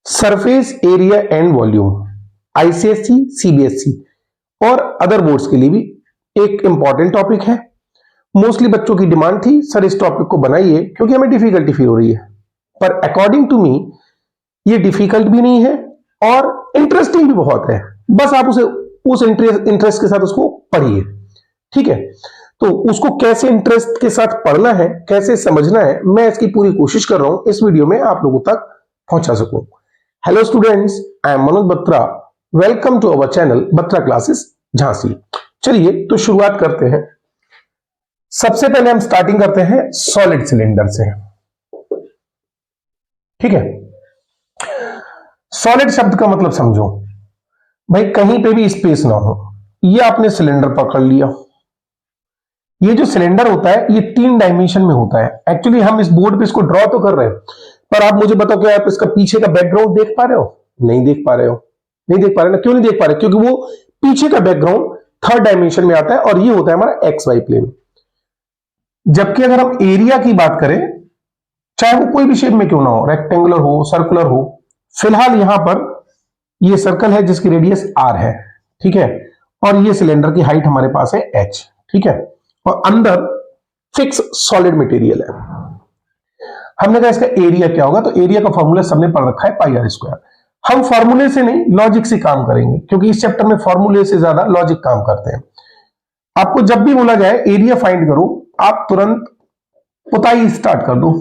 Surface area and volume ICSE, CBSE और other boards के लिए भी एक इंपॉर्टेंट टॉपिक है। मोस्टली बच्चों की डिमांड थी सर इस टॉपिक को बनाइए क्योंकि हमें डिफिकल्टी फील हो रही है, पर अकॉर्डिंग टू मी ये डिफिकल्ट भी नहीं है और इंटरेस्टिंग भी बहुत है। बस आप उसे उस इंटरेस्ट के साथ उसको पढ़िए, ठीक है। तो उसको कैसे इंटरेस्ट के साथ पढ़ना है, कैसे समझना है, मैं इसकी पूरी कोशिश कर रहा हूं इस वीडियो में आप लोगों तक पहुंचा सकूं। Hello students, I am Manoj Batra. Welcome to our channel Batra classes Jhansi. चलिए तो शुरुआत करते हैं। सबसे पहले हम स्टार्टिंग करते हैं सॉलिड सिलेंडर से, ठीक है। सॉलिड शब्द का मतलब समझो भाई, कहीं पे भी स्पेस ना हो। ये आपने सिलेंडर पकड़ लिया। ये जो सिलेंडर होता है ये 3 डायमेंशन में होता है। एक्चुअली हम इस बोर्ड पे इसको ड्रॉ तो कर रहे हैं, पर आप मुझे बताओ क्या आप इसका पीछे का बैकग्राउंड देख पा रहे हो? नहीं देख पा रहे हो। नहीं देख पा रहे ना, क्यों नहीं देख पा रहे? क्योंकि वो पीछे का बैकग्राउंड 3rd डायमेंशन में आता है और ये होता है हमारा एक्स वाई प्लेन। जबकि अगर हम एरिया की बात करें, चाहे वो कोई भी शेप में क्यों ना हो, रेक्टेंगुलर हो, सर्कुलर हो, फिलहाल यहां पर ये सर्कल है जिसकी रेडियस r है, ठीक है, और ये सिलेंडर की हाइट हमारे पास है h, ठीक है, और अंदर फिक्स सॉलिड मटेरियल है। हमने कहा इसका एरिया क्या होगा, तो एरिया का फॉर्मूला सबने पढ़ रखा है पाई आर स्क्वायर। हम फॉर्मूले से नहीं लॉजिक से काम करेंगे क्योंकि इस चैप्टर में फॉर्मूले से ज्यादा लॉजिक काम करते हैं। आपको जब भी बोला जाए एरिया फाइंड करो, आप तुरंत पुताई स्टार्ट कर दो।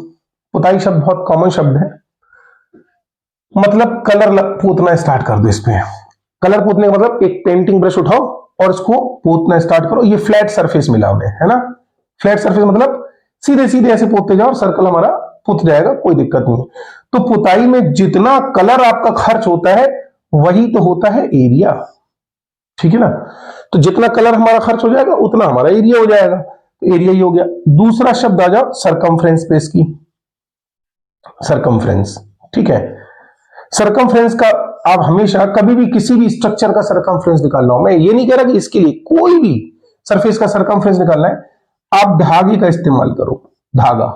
पुताई शब्द बहुत कॉमन शब्द है, मतलब कलर पोतना स्टार्ट कर दो। इसमें कलर पोतने का मतलब एक पेंटिंग ब्रश उठाओ और इसको पोतना स्टार्ट करो। ये फ्लैट सरफेस मिला हुआ है ना। फ्लैट सरफेस मतलब सीधे सीधे ऐसे पोतते जाओ और सर्कल हमारा पुत जाएगा, कोई दिक्कत नहीं है। तो पुताई में जितना कलर आपका खर्च होता है वही तो होता है एरिया, ठीक है ना। तो जितना कलर हमारा खर्च हो जाएगा उतना हमारा एरिया हो जाएगा, तो एरिया ही हो गया। दूसरा शब्द आ जाओ सरकमफ्रेंस पे, इसकी सरकमफ्रेंस, ठीक है। सरकमफ्रेंस का आप हमेशा कभी भी किसी भी स्ट्रक्चर का सरकमफ्रेंस निकालना हो, मैं ये नहीं कह रहा कि इसके लिए कोई भी सरफेस का सरकमफ्रेंस निकालना है, आप धागे का इस्तेमाल करो, धागा,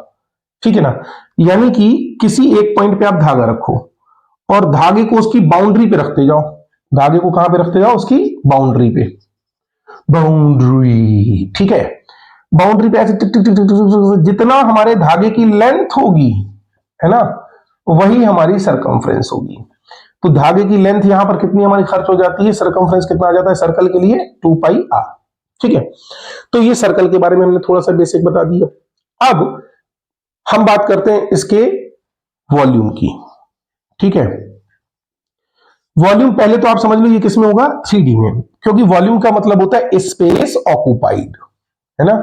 ठीक है ना। यानी कि किसी एक पॉइंट पे आप धागा रखो और धागे को उसकी बाउंड्री पे रखते जाओ। धागे को कहां पे रखते जाओ? उसकी बाउंड्री पे, बाउंड्री, ठीक है। बाउंड्री पे ऐसे टिक टिक टिक टिक, जितना हमारे धागे की लेंथ होगी, है ना, वही हमारी सरकमफ्रेंस होगी। तो धागे की लेंथ यहां पर कितनी हमारी खर्च हो जाती है, सरकमफ्रेंस कितना आ जाता है सर्कल के लिए? 2 पाई r, ठीक है। तो ये सर्कल के बारे में हमने थोड़ा सा बेसिक बता दिया। अब हम बात करते हैं इसके वॉल्यूम की, ठीक है। वॉल्यूम पहले तो आप समझ लो ये किसमें होगा? 3D में, क्योंकि वॉल्यूम का मतलब होता है स्पेस ऑक्युपाइड, है ना।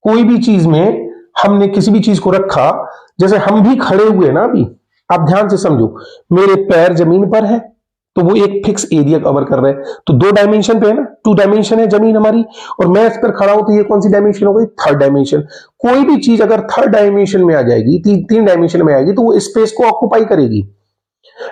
कोई भी चीज में हमने किसी भी चीज को रखा, जैसे हम भी खड़े हुए ना अभी, आप ध्यान से समझो, मेरे पैर जमीन पर है तो वो एक फिक्स एरिया कवर कर रहे हैं, तो 2 डायमेंशन पे है ना, 2 डायमेंशन है जमीन हमारी, और मैं इस पर खड़ा हूं तो ये कौन सी डायमेंशन हो गई? 3rd dimension. कोई भी चीज अगर 3rd डायमेंशन में आ जाएगी, 3 डायमेंशन में आएगी, तो वो स्पेस को ऑक्युपाई करेगी।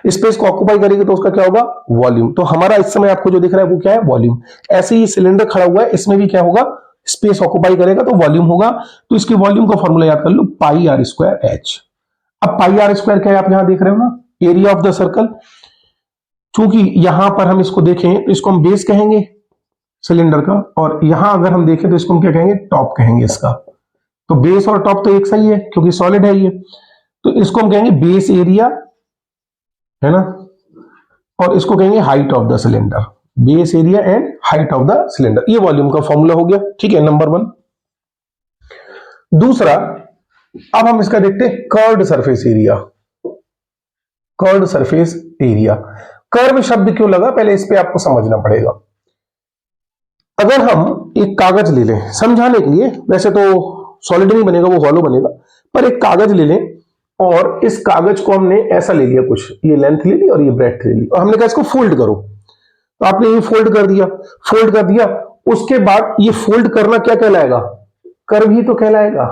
स्पेस को ऑक्युपाई करेगी तो उसका क्या होगा? वॉल्यूम। तो हमारा इस समय आपको जो दिख रहा है वो क्या है? वॉल्यूम। ऐसे ही सिलेंडर खड़ा हुआ है, इसमें भी क्या होगा? स्पेस ऑक्युपाई करेगा तो वॉल्यूम होगा। तो इसके वॉल्यूम का फॉर्मूला याद कर लो, पाई आर स्क्वायर एच। अब पाई आर स्क्वायर क्या है आप यहां देख रहे हो ना, एरिया ऑफ द सर्कल। चूंकि यहां पर हम इसको देखें तो इसको हम बेस कहेंगे सिलेंडर का, और यहां अगर हम देखें तो इसको हम क्या कहेंगे? टॉप कहेंगे इसका। तो बेस और टॉप तो एक सही है क्योंकि सॉलिड है ये, तो इसको हम कहेंगे बेस एरिया, है ना, और इसको कहेंगे height of the cylinder. Base area and height of the cylinder, ये वॉल्यूम का फॉर्मूला हो गया, ठीक है, नंबर 1। दूसरा, अब हम इसका देखते हैं curved surface area. Curved surface area, curve शब्द क्यों लगा पहले इस पे आपको समझना पड़ेगा। अगर हम एक कागज ले लें समझाने के लिए, वैसे तो सॉलिड नहीं बनेगा, वो हॉलो बनेगा, पर एक कागज ले लें और इस कागज को हमने ऐसा ले लिया, कुछ ये लेंथ ले ली और ये ब्रेड्थ ले ली, और हमने कहा इसको फोल्ड करो। तो आपने ये फोल्ड कर दिया, फोल्ड कर दिया, उसके बाद ये फोल्ड करना क्या कहलाएगा? कर्व ही तो कहलाएगा।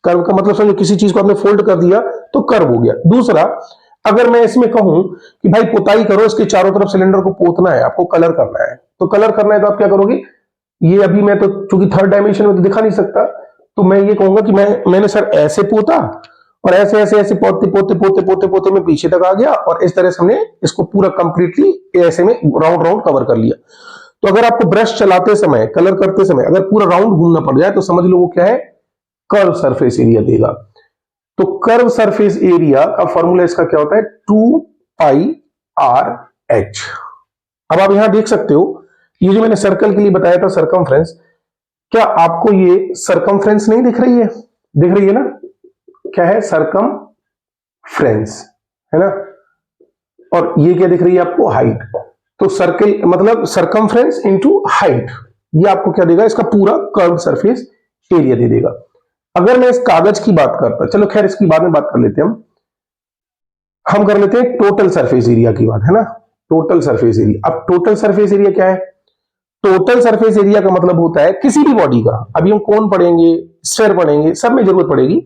कर्व का मतलब समझो, किसी चीज को आपने फोल्ड कर दिया तो कर्व हो गया। दूसरा, अगर मैं इसमें कहूं कि भाई पुताई करो, इसके चारों तरफ सिलेंडर को पोतना है, आपको कलर करना है, तो कलर करना है तो आप क्या करोगे? ये अभी मैं तो चूंकि 3rd डायमेंशन में तो दिखा नहीं सकता, तो मैं ये कहूंगा कि मैंने सर ऐसे पोता और ऐसे ऐसे ऐसे पोते पोते पोते पोते पोते में पीछे तक आ गया, और इस तरह से हमने इसको पूरा कंप्लीटली ऐसे में राउंड राउंड कवर कर लिया। तो अगर आपको ब्रश चलाते समय, कलर करते समय अगर पूरा राउंड घूमना पड़ जाए तो समझ लो वो क्या है, कर्व सरफेस एरिया देगा। तो कर्व सरफेस एरिया का फॉर्मूला इसका क्या होता है, 2πr(h). अब आप यहां देख सकते हो, ये जो मैंने सर्कल के लिए बताया था सरकमफ्रेंस, क्या आपको ये सरकमफ्रेंस नहीं दिख रही है? दिख रही है ना, क्या है, सरकमफ्रेंस, है ना। और ये क्या दिख रही है आपको, हाइट। तो सर्कल मतलब सरकमफ्रेंस इनटू हाइट, ये आपको क्या देगा, इसका पूरा कर्व सरफेस एरिया दे देगा। अगर मैं इस कागज की बात करता, चलो खैर इसकी बाद में बात कर लेते हैं हम कर लेते हैं टोटल सरफेस एरिया की बात, है ना। टोटल सरफेस एरिया, अब टोटल सरफेस एरिया क्या है, टोटल सरफेस एरिया का मतलब होता है किसी भी बॉडी का, अभी हम कौन पढ़ेंगे, स्फीयर पढ़ेंगे, सब में जरूरत पड़ेगी।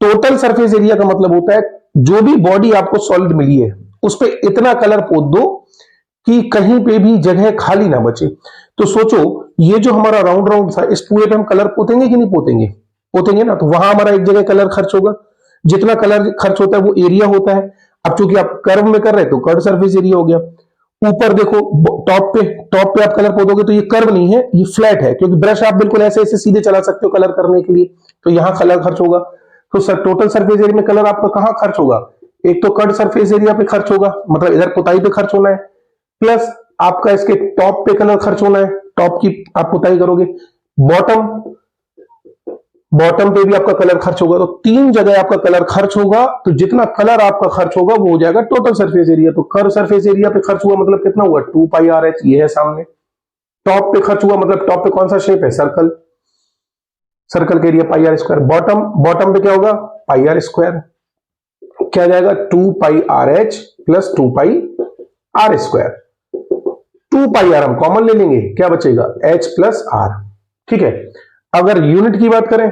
टोटल सरफेस एरिया का मतलब होता है जो भी बॉडी आपको सॉलिड मिली है उस पर इतना कलर पोत दो कि कहीं पे भी जगह खाली ना बचे। तो सोचो ये जो हमारा राउंड राउंड था, इस पूरे पे हम कलर पोतेंगे कि नहीं पोतेंगे, पोतेंगे ना। तो वहां हमारा एक जगह कलर खर्च होगा, जितना कलर खर्च होता है वो एरिया होता है। अब चूंकि आप कर्व में कर रहे हैं तो कर्व सरफेस एरिया हो गया। ऊपर देखो टॉप पे आप कलर पोतोगे तो ये कर्व नहीं है, ये फ्लैट है, क्योंकि ब्रश आप बिल्कुल ऐसे ऐसे सीधे चला सकते हो कलर करने के लिए, तो यहां कलर खर्च होगा। तो सर टोटल सरफेस एरिया में कलर आपका कहां खर्च होगा, एक तो कर्व सरफेस एरिया पे खर्च होगा, मतलब इधर पुताई पे खर्च होना है, प्लस आपका इसके टॉप पे कलर खर्च होना है, टॉप की आप पुताई करोगे, बॉटम पे भी आपका कलर खर्च होगा। तो तीन जगह आपका कलर खर्च होगा, तो जितना कलर आपका खर्च होगा वो हो जाएगा टोटल सरफेस एरिया। तो कर्व सरफेस एरिया पे खर्च हुआ मतलब कितना हुआ, 2πr(h), ये है सामने। टॉप पे खर्च हुआ मतलब टॉप पे कौन सा शेप है, सर्कल, सर्कल का एरिया πr²। बॉटम पे क्या होगा, πr², क्या जाएगा 2πr(h) प्लस 2πr²। 2πr हम कॉमन ले लेंगे, क्या बचेगा, h प्लस r। ठीक है। अगर यूनिट की बात करें,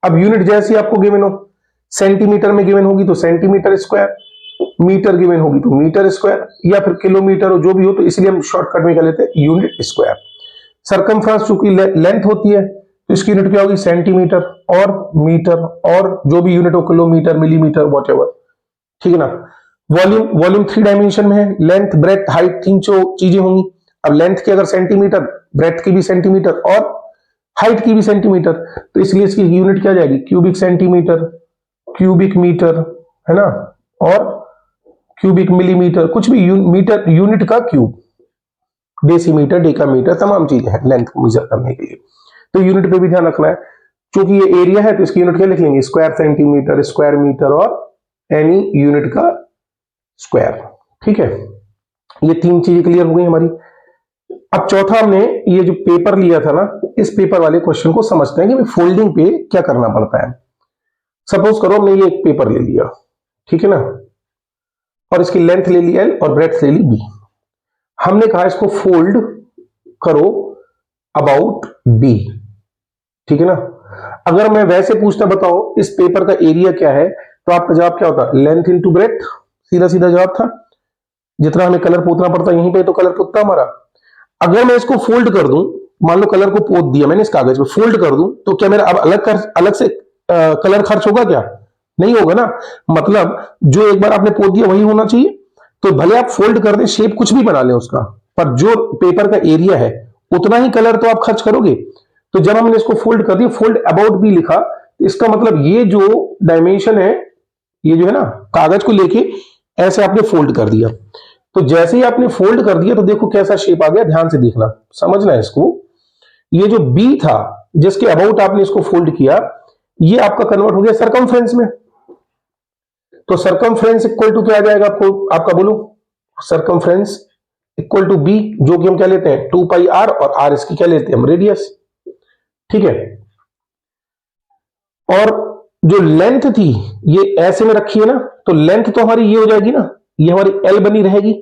अब यूनिट जैसी आपको गिवन हो, सेंटीमीटर में गिवन होगी तो सेंटीमीटर स्क्वायर, मीटर गिवन होगी तो मीटर स्क्वायर, या फिर किलोमीटर हो, जो भी हो, तो इसलिए हम शॉर्टकट में क्या लेते हैं, यूनिट स्क्वायर। सरकमफ्रेंस चूंकि लेंथ होती है तो इसकी यूनिट क्या होगी, सेंटीमीटर और मीटर, और जो भी यूनिट हो किलोमीटर, मिलीमीटर, वॉटएवर। ठीक है ना। वॉल्यूम 3 डायमेंशन में है, लेंथ, ब्रेथ, हाइट, तीन चीजें होंगी। अब लेंथ की अगर सेंटीमीटर, ब्रेथ की भी सेंटीमीटर और हाइट की भी सेंटीमीटर, तो इसलिए इसकी यूनिट क्या जाएगी, क्यूबिक सेंटीमीटर, क्यूबिक मीटर, है ना, और क्यूबिक मिलीमीटर, कुछ भी मीटर, यूनिट का क्यूब, डेसीमीटर, डेकामीटर, तमाम चीजें हैं लेंथ को मेजर करने के लिए। तो यूनिट पे भी ध्यान रखना है, क्योंकि ये एरिया है तो इसकी यूनिट क्या लिख लेंगे, स्क्वायर सेंटीमीटर, स्क्वायर मीटर, और एनी यूनिट का स्क्वायर। ठीक है, ये तीन चीजें क्लियर हो गई हमारी। अब चौथा, हमने ये जो पेपर लिया था ना, इस पेपर वाले क्वेश्चन को समझते हैं कि फोल्डिंग पे क्या करना पड़ता है। सपोज करो हमने ये एक पेपर ले लिया, ठीक है ना, और इसकी लेंथ ले ली L और ब्रेड्थ ले ली B। हमने कहा इसको फोल्ड करो अबाउट B, ठीक है ना। अगर मैं वैसे पूछता, बताओ इस पेपर का एरिया क्या है, तो आपका जवाब क्या होता, लेंथ इंटू ब्रेड्थ, सीधा सीधा जवाब था। जितना हमें कलर पोतना पड़ता यहीं पे तो कलर पोतता हमारा। अगर मैं इसको फोल्ड कर दूं, मान लो कलर को पोत दिया मैंने इस कागज पे, फोल्ड कर दूं, तो क्या मेरा अब अलग से कलर खर्च होगा क्या, नहीं होगा ना। मतलब जो एक बार आपने पोत दिया वही होना चाहिए। तो भले आप फोल्ड कर दें, शेप कुछ भी बना लें उसका, पर जो पेपर का एरिया है उतना ही कलर तो आप खर्च करोगे। तो जब हमने इसको फोल्ड कर दिया, फोल्ड अबाउट भी लिखा, इसका मतलब ये जो डायमेंशन है, ये जो है ना, कागज को लेके ऐसे आपने फोल्ड कर दिया। तो जैसे ही आपने फोल्ड कर दिया तो देखो कैसा शेप आ गया, ध्यान से देखना, समझना है इसको। ये जो B था जिसके अबाउट आपने इसको फोल्ड किया, ये आपका कन्वर्ट हो गया सरकमफ्रेंस में। तो सरकमफ्रेंस इक्वल टू क्या आ जाएगा आपको, आपका बोलो, सरकमफ्रेंस इक्वल टू B, जो कि हम क्या लेते हैं 2πr, और r इसकी क्या लेते हैं हम, रेडियस। ठीक है। और जो लेंथ थी ये ऐसे में रखी है ना, तो लेंथ तो हमारी ये हो जाएगी ना, ये हमारी L बनी रहेगी,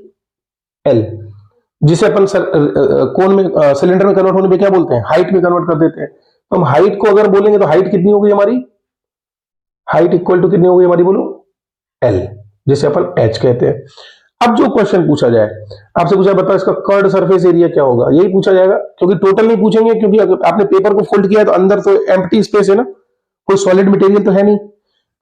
L, जिसे अपन कोन में, सिलेंडर में कन्वर्ट होने पे क्या बोलते हैं, हाइट में कन्वर्ट कर देते हैं। तो हम हाइट को अगर बोलेंगे तो हाइट कितनी हो गई हमारी, हाइट इक्वल टू कितनी हो गई हमारी, बोलो L, जिसे अपन H कहते हैं। अब जो क्वेश्चन पूछा जाए, आपसे पूछा बताओ इसका कर्व्ड सरफेस एरिया क्या होगा, यही पूछा जाएगा, क्योंकि टोटल नहीं पूछेंगे, क्योंकि अगर आपने पेपर को फोल्ड किया है तो अंदर तो एम्प्टी स्पेस है ना, कोई सॉलिड मटेरियल तो है नहीं।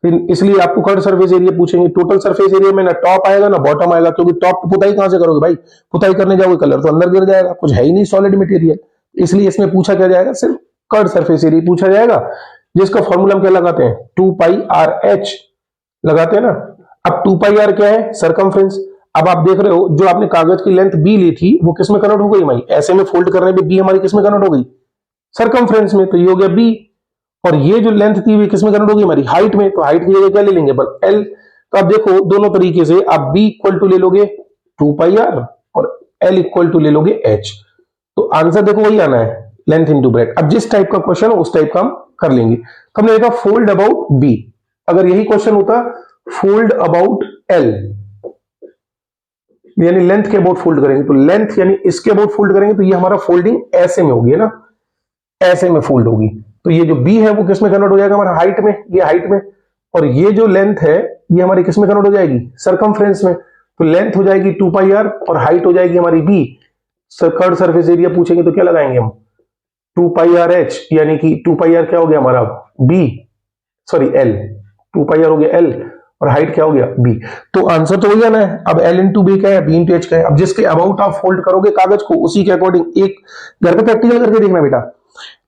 फिर इसलिए आपको कर्व सरफेस एरिया पूछेंगे। टोटल सरफेस एरिया में ना टॉप आएगा ना बॉटम आएगा, क्योंकि टॉप पे पुताई कहां से करोगे भाई, पुताई करने जाओगे कलर तो अंदर गिर जाएगा, कुछ है ही नहीं सॉलिड मटेरियल। इसलिए इसमें पूछा क्या जाएगा, सिर्फ कर्व सरफेस एरिया पूछा जाएगा, जिसका फॉर्मूला हम क्या लगाते हैं, 2πr(h) लगाते हैं ना। अब 2πr क्या है, सरकमफ्रेंस। अब आप देख रहे हो जो आपने कागज की लेंथ b ली थी वो किस में कन्वर्ट हो गई भाई, ऐसे में फोल्ड करने पे b हमारी किस में कन्वर्ट हो गई, सरकमफ्रेंस में। तो ये हो गया b। और ये जो लेंथ थी वो किसमें कन्वर्ट होगी हमारी, हाइट में। तो हाइट की जगह क्या ले लेंगे, बल एल। तो आप देखो दोनों तरीके से आप b इक्वल टू ले लोगे 2πr और l इक्वल टू ले लोगे h। तो आंसर देखो वही आना है, लेंथ इनटू ब्रेथ। अब जिस टाइप का क्वेश्चन हो उस टाइप का हम कर लेंगे। हमने देखा फोल्ड अबाउट b, अगर यही क्वेश्चन होता फोल्ड अबाउट l, यानी लेंथ के अबाउट फोल्ड करेंगे, तो लेंथ यानी इसके अबाउट फोल्ड करेंगे, तो ये हमारा फोल्डिंग ऐसे में होगी ना, ऐसे में फोल्ड होगी। तो ये जो b है वो किस में कन्वर्ट हो जाएगा हमारा, हाइट में, ये हाइट में। और ये जो लेंथ है ये हमारी किस में कन्वर्ट हो जाएगी, सरकमफ्रेंस में। तो लेंथ हो जाएगी 2πr और हाइट हो जाएगी हमारी b। कर्व सरफेस एरिया पूछेंगे तो क्या लगाएंगे हम, 2πr(h), यानी कि 2πr क्या हो गया हमारा b, सॉरी l, 2πr हो गया l और हाइट क्या हो गया b। तो आंसर तो वही आना है। अब l इंटू b क्या है, b इंटू h क्या है। अब जिसके अबाउट आप फोल्ड करोगे कागज को उसी के अकॉर्डिंग, एक घर पे प्रैक्टिकल करके देखना बेटा।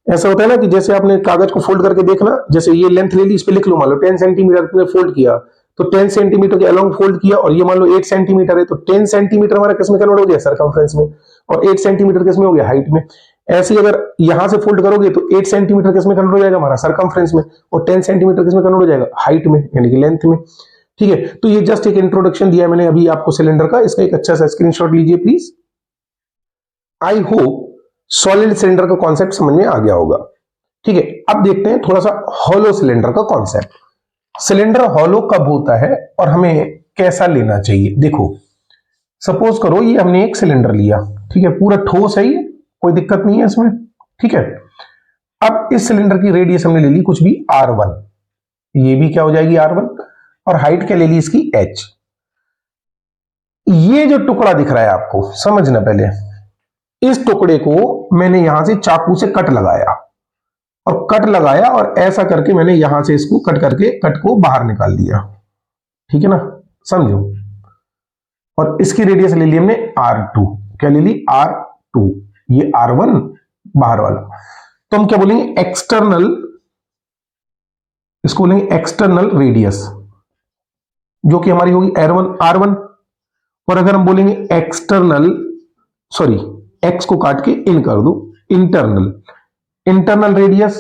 ऐसा होता है ना कि जैसे आपने कागज को फोल्ड करके देखना, जैसे ये लेंथ ले ली, इस पे लिख लो, मान लो 10 सेंटीमीटर तुमने फोल्ड किया, तो 10 सेंटीमीटर के अलोंग फोल्ड किया, और ये मान लो 8 सेंटीमीटर है, तो 10 सेंटीमीटर हमारा किसमें कन्वर्ट हो गया, सरकमफ्रेंस में, और 8 सेंटीमीटर किसमें हो गया, हाइट में। ऐसे ही अगर यहां से फोल्ड करोगे तो 8 सेंटीमीटर किसमें कन्वर्ट हो जाएगा हमारा, सरकमफ्रेंस में, और 10 सेंटीमीटर किसमें कन्वर्ट हो जाएगा, हाइट में, यानी कि लेंथ में। ठीक है, तो ये जस्ट एक इंट्रोडक्शन दिया मैंने अभी आपको सिलेंडर का, इसका एक अच्छा सा स्क्रीनशॉट लीजिए please. I hope solid cylinder का कॉन्सेप्ट समझ में आ गया होगा। ठीक है, अब देखते हैं थोड़ा सा हॉलो सिलेंडर का कॉन्सेप्ट। सिलेंडर हॉलो कब होता है और हमें कैसा लेना चाहिए। देखो सपोज करो ये हमने एक सिलेंडर लिया, ठीक है, पूरा ठोस है ये, कोई दिक्कत नहीं है इसमें। ठीक है, अब इस सिलेंडर की रेडियस हमने ले ली कुछ भी r1, ये भी क्या हो जाएगी r1, और हाइट क्या ले ली इसकी h। ये जो टुकड़ा दिख रहा है आपको, समझना पहले, इस टुकड़े को मैंने यहां से चाकू से कट लगाया, और कट लगाया और ऐसा करके मैंने यहां से इसको कट करके कट को बाहर निकाल दिया। ठीक है ना, समझो। और इसकी रेडियस ले ली हमने r2, क्या ले ली r2, ये r1 बाहर वाला। तो हम क्या बोलेंगे, एक्सटर्नल, इसको बोलेंगे एक्सटर्नल रेडियस, जो कि हमारी होगी r1। और अगर हम बोलेंगे एक्सटर्नल, सॉरी x को काट के इन कर दो, इंटरनल रेडियस,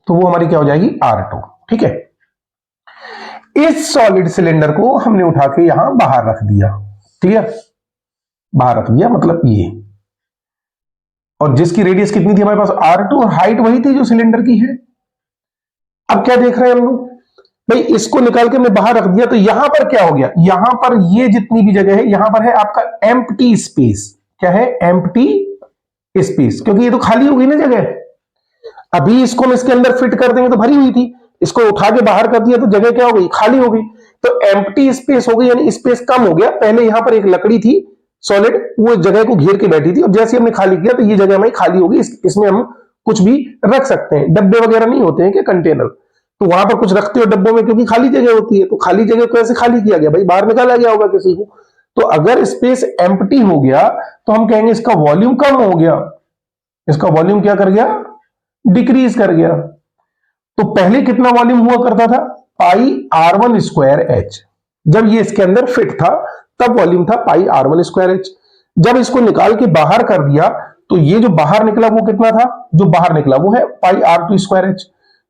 तो वो हमारी क्या हो जाएगी r2। ठीक है, इस सॉलिड सिलेंडर को हमने उठा के यहां बाहर रख दिया, क्लियर, बाहर रख दिया मतलब ये, और जिसकी रेडियस कितनी थी हमारे पास r2, और हाइट वही थी जो सिलेंडर की है। अब क्या देख रहे हैं हम लोग भाई, इसको निकाल के हमने बाहर रख दिया, तो यहां पर क्या हो गया, यहां पर ये जितनी भी जगह है यहां पर है आपका एम्प्टी स्पेस। क्या है, एम्प्टी स्पेस, क्योंकि ये तो खाली हो गई ना जगह। अभी इसको हम इसके अंदर फिट कर देंगे तो भरी हुई थी, इसको उठा के बाहर कर दिया तो जगह क्या हो गई, खाली हो गई। तो एम्प्टी स्पेस हो गई, यानी स्पेस कम हो गया। पहले यहां पर एक लकड़ी थी सॉलिड, वो जगह को घेर के बैठी थी, और जैसे हमने खाली किया तो ये जगह हमारी खाली होगी। इसमें हम कुछ भी रख सकते हैं, डब्बे वगैरह नहीं होते हैं कि कंटेनर, तो वहां पर कुछ रखते हो डब्बों में, क्योंकि खाली जगह होती है। तो खाली जगह को ऐसे खाली किया गया भाई, बाहर निकाला गया होगा किसी को। तो अगर स्पेस एम्प्टी हो गया तो हम कहेंगे इसका वॉल्यूम कम हो गया, इसका वॉल्यूम क्या कर गया, डिक्रीज कर गया। तो पहले कितना वॉल्यूम हुआ करता था, πr1²h, जब ये इसके अंदर फिट था तब वॉल्यूम था πr1²h। जब इसको निकाल के बाहर कर दिया तो ये जो बाहर निकला वो कितना था, जो बाहर निकला वो है πr2²h।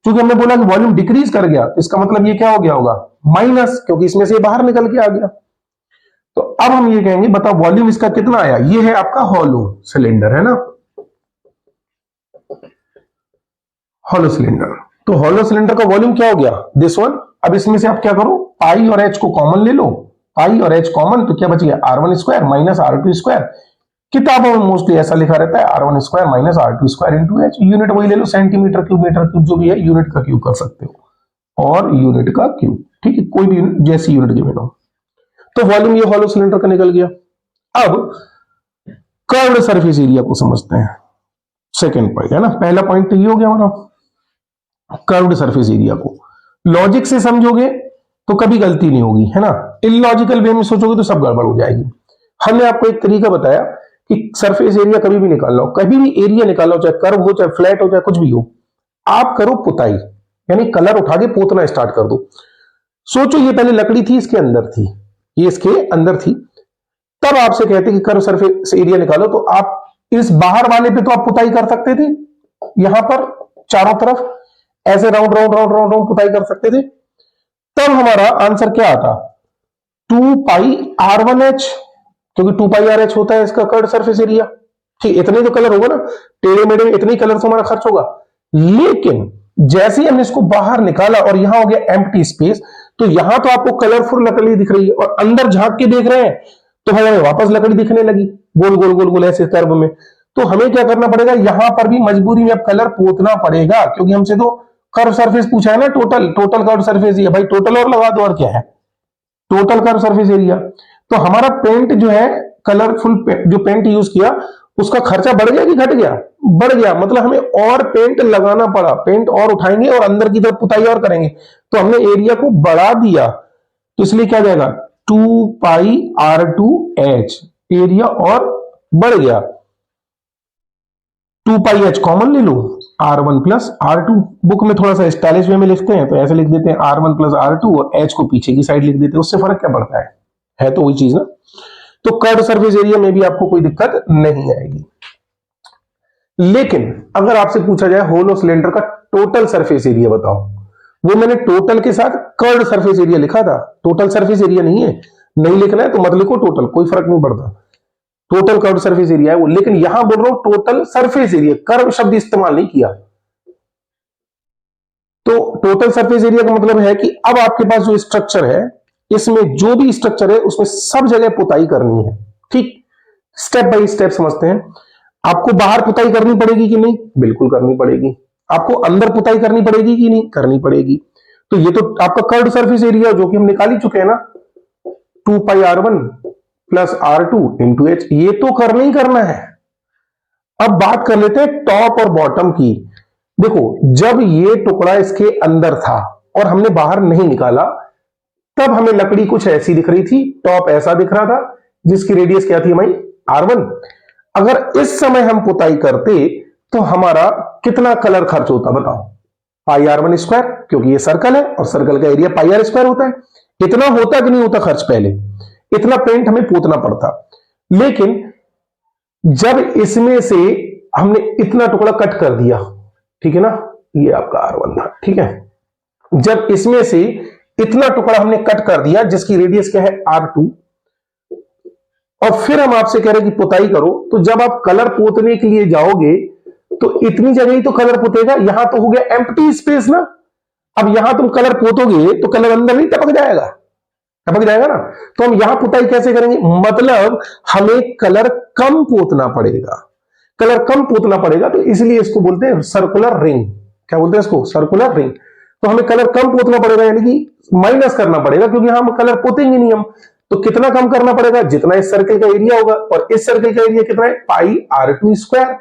क्योंकि हमने बोला कि वॉल्यूम डिक्रीज कर गया, तो इसका मतलब ये क्या हो गया होगा, माइनस, क्योंकि इसमें से बाहर निकल के आ गया। तो अब हम ये कहेंगे बताओ वॉल्यूम इसका कितना आया, ये है आपका हॉलो सिलेंडर, है ना, हॉलो सिलेंडर। तो हॉलो सिलेंडर का वॉल्यूम क्या हो गया, दिस वन। अब इसमें से आप क्या करो, पाई और एच को कॉमन ले लो, पाई और एच कॉमन, तो क्या बच गया r1² माइनस r2²। किताबों में मोस्टली ऐसा लिखा रहता है r1² minus r2² into H. Unit वही ले लो, सेंटीमीटर क्यूब, मीटर क्यूब, जो भी है यूनिट का क्यूब कर सकते हो, और यूनिट का क्यूब, ठीक है, कोई भी यूनिट जैसी यूनिट गिवन हो। तो वॉल्यूम ये हॉलो सिलेंडर का निकल गया। अब कर्व्ड सरफेस एरिया को समझते हैं, सेकेंड पॉइंट है ना। पहला पॉइंट तो ये हो गया हमारा कर्व्ड सरफेस एरिया को, लॉजिक से समझोगे तो कभी गलती नहीं होगी, है ना। इलॉजिकल वे में सोचोगे तो सब गड़बड़ हो जाएगी। हमने आपको एक तरीका बताया कि सरफेस एरिया कभी भी निकालना हो, कभी भी एरिया निकालना हो, चाहे कर्व हो, चाहे फ्लैट हो, चाहे कुछ भी हो, आप करो पुताई, यानी कलर उठा के पोतना स्टार्ट कर दो। सोचो ये पहले लकड़ी थी, इसके अंदर थी, ये इसके अंदर थी, तब आपसे कहते कि कर्व सरफेस एरिया निकालो, तो आप इस बाहर वाले पे तो आप पुताई कर सकते थे, यहां पर चारों तरफ ऐसे round round round round round पुताई कर सकते थे। तब हमारा आंसर क्या आता, 2πr1h, क्योंकि 2πrh होता है इसका कर्व सरफेस एरिया। ठीक, इतने तो कलर होगा ना, टेढ़े मेढ़े इतने ही कलर से हमारा खर्च होगा। लेकिन जैसे ही हमने इसको बाहर निकाला और यहां हो गया एम्प्टी स्पेस, तो यहां तो आपको कलरफुल लकड़ी दिख रही है और अंदर झांक के देख रहे हैं तो हमें वापस लकड़ी दिखने लगी गोल गोल गोल गोल ऐसे कर्व में। तो हमें क्या करना पड़ेगा, यहां पर भी मजबूरी में अब कलर पोतना पड़ेगा, क्योंकि हमसे तो कर्व सरफेस पूछा है ना, टोटल कर्व सरफेस एरिया। भाई टोटल और लगा दो, और क्या है, टोटल कर्व सरफेस एरिया। तो हमारा पेंट जो है, कलरफुल जो पेंट यूज किया, उसका खर्चा बढ़ गया कि घट गया, बढ़ गया। मतलब हमें और पेंट लगाना पड़ा, पेंट और उठाएंगे और अंदर की तरफ पुताई और करेंगे, तो हमने एरिया को बढ़ा दिया। तो इसलिए क्या जाएगा, 2πr2h, एरिया और बढ़ गया। 2πh कॉमन ले लो, r1 प्लस r2। बुक में थोड़ा सा स्टाइलिश वे में लिखते हैं, तो ऐसे लिख देते हैं r1 प्लस r2 और h को पीछे की साइड लिख देते हैं, उससे फर्क क्या पड़ता है तो वही चीज ना। तो कर्व सरफेस एरिया में भी आपको कोई दिक्कत नहीं आएगी। लेकिन अगर आपसे पूछा जाए होलो सिलेंडर का टोटल सरफेस एरिया बताओ, वो मैंने टोटल के साथ कर्व सरफेस एरिया लिखा था, टोटल सरफेस एरिया नहीं है। नहीं लिखना है तो मत लिखो टोटल, कोई फर्क नहीं पड़ता, टोटल कर्व सरफेस एरिया है वो। लेकिन यहां बोल रहा हूं टोटल सरफेस एरिया, कर्व शब्द इस्तेमाल नहीं किया। तो टोटल सरफेस एरिया का मतलब है कि अब आपके पास जो स्ट्रक्चर है, इसमें जो भी स्ट्रक्चर है उसमें सब जगह पुताई करनी है। ठीक, स्टेप बाय स्टेप समझते हैं। आपको बाहर पुताई करनी पड़ेगी कि नहीं, बिल्कुल करनी पड़ेगी। आपको अंदर पुताई करनी पड़ेगी कि नहीं, करनी पड़ेगी। तो ये तो आपका कर्व सरफेस एरिया जो कि हम निकाल ही चुके हैं ना, 2πr1 plus r2 into h, ये तो करना ही करना है। अब बात कर लेते हैं टॉप और बॉटम की। देखो, जब ये टुकड़ा इसके अंदर था और हमने बाहर नहीं निकाला, तब हमें लकड़ी कुछ ऐसी दिख रही थी, टॉप ऐसा दिख रहा था, जिसकी रेडियस क्या थी हमारी, r1। अगर इस समय हम पुताई करते तो हमारा कितना कलर खर्च होता बताओ, πr1 स्क्वायर, क्योंकि ये सर्कल है और सर्कल का एरिया πr स्क्वायर होता है। इतना होता कि नहीं होता खर्च, पहले इतना पेंट हमें पोतना पड़ता। लेकिन जब इसमें से हमने इतना टुकड़ा कट कर दिया, ठीक है ना, ये आपका r1 था, ठीक है, जब इसमें से इतना टुकड़ा हमने कट कर दिया जिसकी रेडियस क्या है r2, और फिर हम आपसे कह रहे हैं कि पुताई करो, तो जब आप कलर पोतने के लिए जाओगे तो इतनी जगह ही तो कलर पोतेगा, यहां तो हो गया एम्प्टी स्पेस ना। अब यहां तुम कलर पोतोगे तो कलर अंदर नहीं टपक जाएगा, टपक जाएगा ना। तो हम यहां पुताई कैसे करेंगे, मतलब हमें कलर कम पोतना पड़ेगा, कलर कम पोतना पड़ेगा, तो इसलिए इसको बोलते हैं सर्कुलर रिंग। क्या बोलते हैं इसको, सर्कुलर रिंग। तो हमें कलर कम पोतना पड़ेगा, यानी कि माइनस करना पड़ेगा, क्योंकि हम कलर पोतेंगे नहीं हम। तो कितना कम करना पड़ेगा, जितना इस सर्कल का एरिया होगा, और इस सर्कल का एरिया कितना है, πr2 स्क्वायर।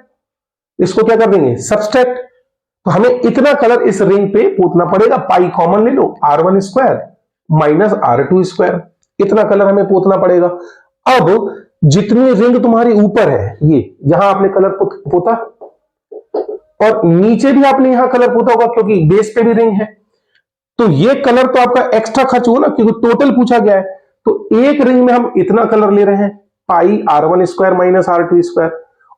इसको क्या कर देंगे, सबट्रैक्ट। तो हमें इतना कलर इस रिंग पे पोतना पड़ेगा, पाई कॉमन ले लो, r1 square minus r2 square, इतना कलर हमें पोतना पड़ेगा। अब जितनी रिंग तुम्हारी ऊपर है, ये यहां आपने कलर पोता, और नीचे भी आपने यहां कलर पोता होगा, क्योंकि बेस पे भी रिंग है। तो ये कलर तो आपका एक्स्ट्रा खर्च हुआ ना, क्योंकि टोटल पूछा गया है। तो एक रिंग में हम इतना कलर ले रहे हैं, πr1 square minus r2 square,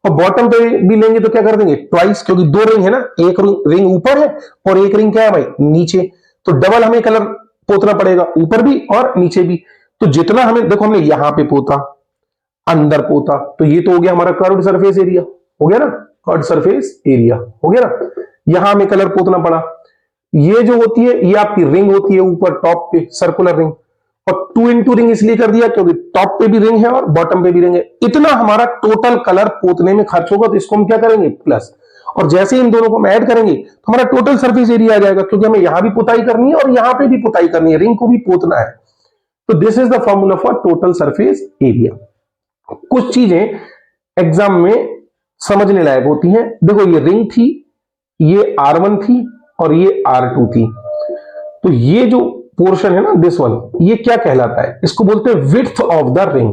और बॉटम पे भी लेंगे तो क्या कर देंगे, ट्वाइस, क्योंकि दो रिंग है ना, एक रिंग ऊपर है और एक रिंग क्या है भाई, नीचे। तो डबल हमें कलर पोतना पड़ेगा, ऊपर भी और नीचे भी। तो जितना हमें, देखो हमने यहां पे पोता, अंदर पोता, तो ये तो हो गया हमारा कर्व्ड सरफेस एरिया, हो गया ना, कर्व्ड सरफेस एरिया हो गया ना। यहां हमें कलर पोतना पड़ा। ये जो होती है, ये आपकी रिंग होती है ऊपर टॉप पे, सर्कुलर रिंग, और 2 इंटू रिंग इसलिए कर दिया क्योंकि टॉप पे भी रिंग है और बॉटम पे भी रिंग है। इतना हमारा टोटल कलर पोतने में खर्च होगा, तो इसको हम क्या करेंगे, प्लस। और जैसे ही इन दोनों को हम ऐड करेंगे तो हमारा टोटल सरफेस एरिया आ जाएगा, क्योंकि हमें यहां भी पुताई करनी है और यहां पे भी पुताई करनी है, रिंग को भी पोतना है। तो this is the formula for total surface area. कुछ चीजें एग्जाम में समझने लायक होती हैं। देखो, ये रिंग थी, ये r1 थी और ये r2 थी। तो तो ये जो पोर्शन है ना, दिस वन, ये क्या कहलाता है? इसको बोलते हैं विड्थ ऑफ द रिंग।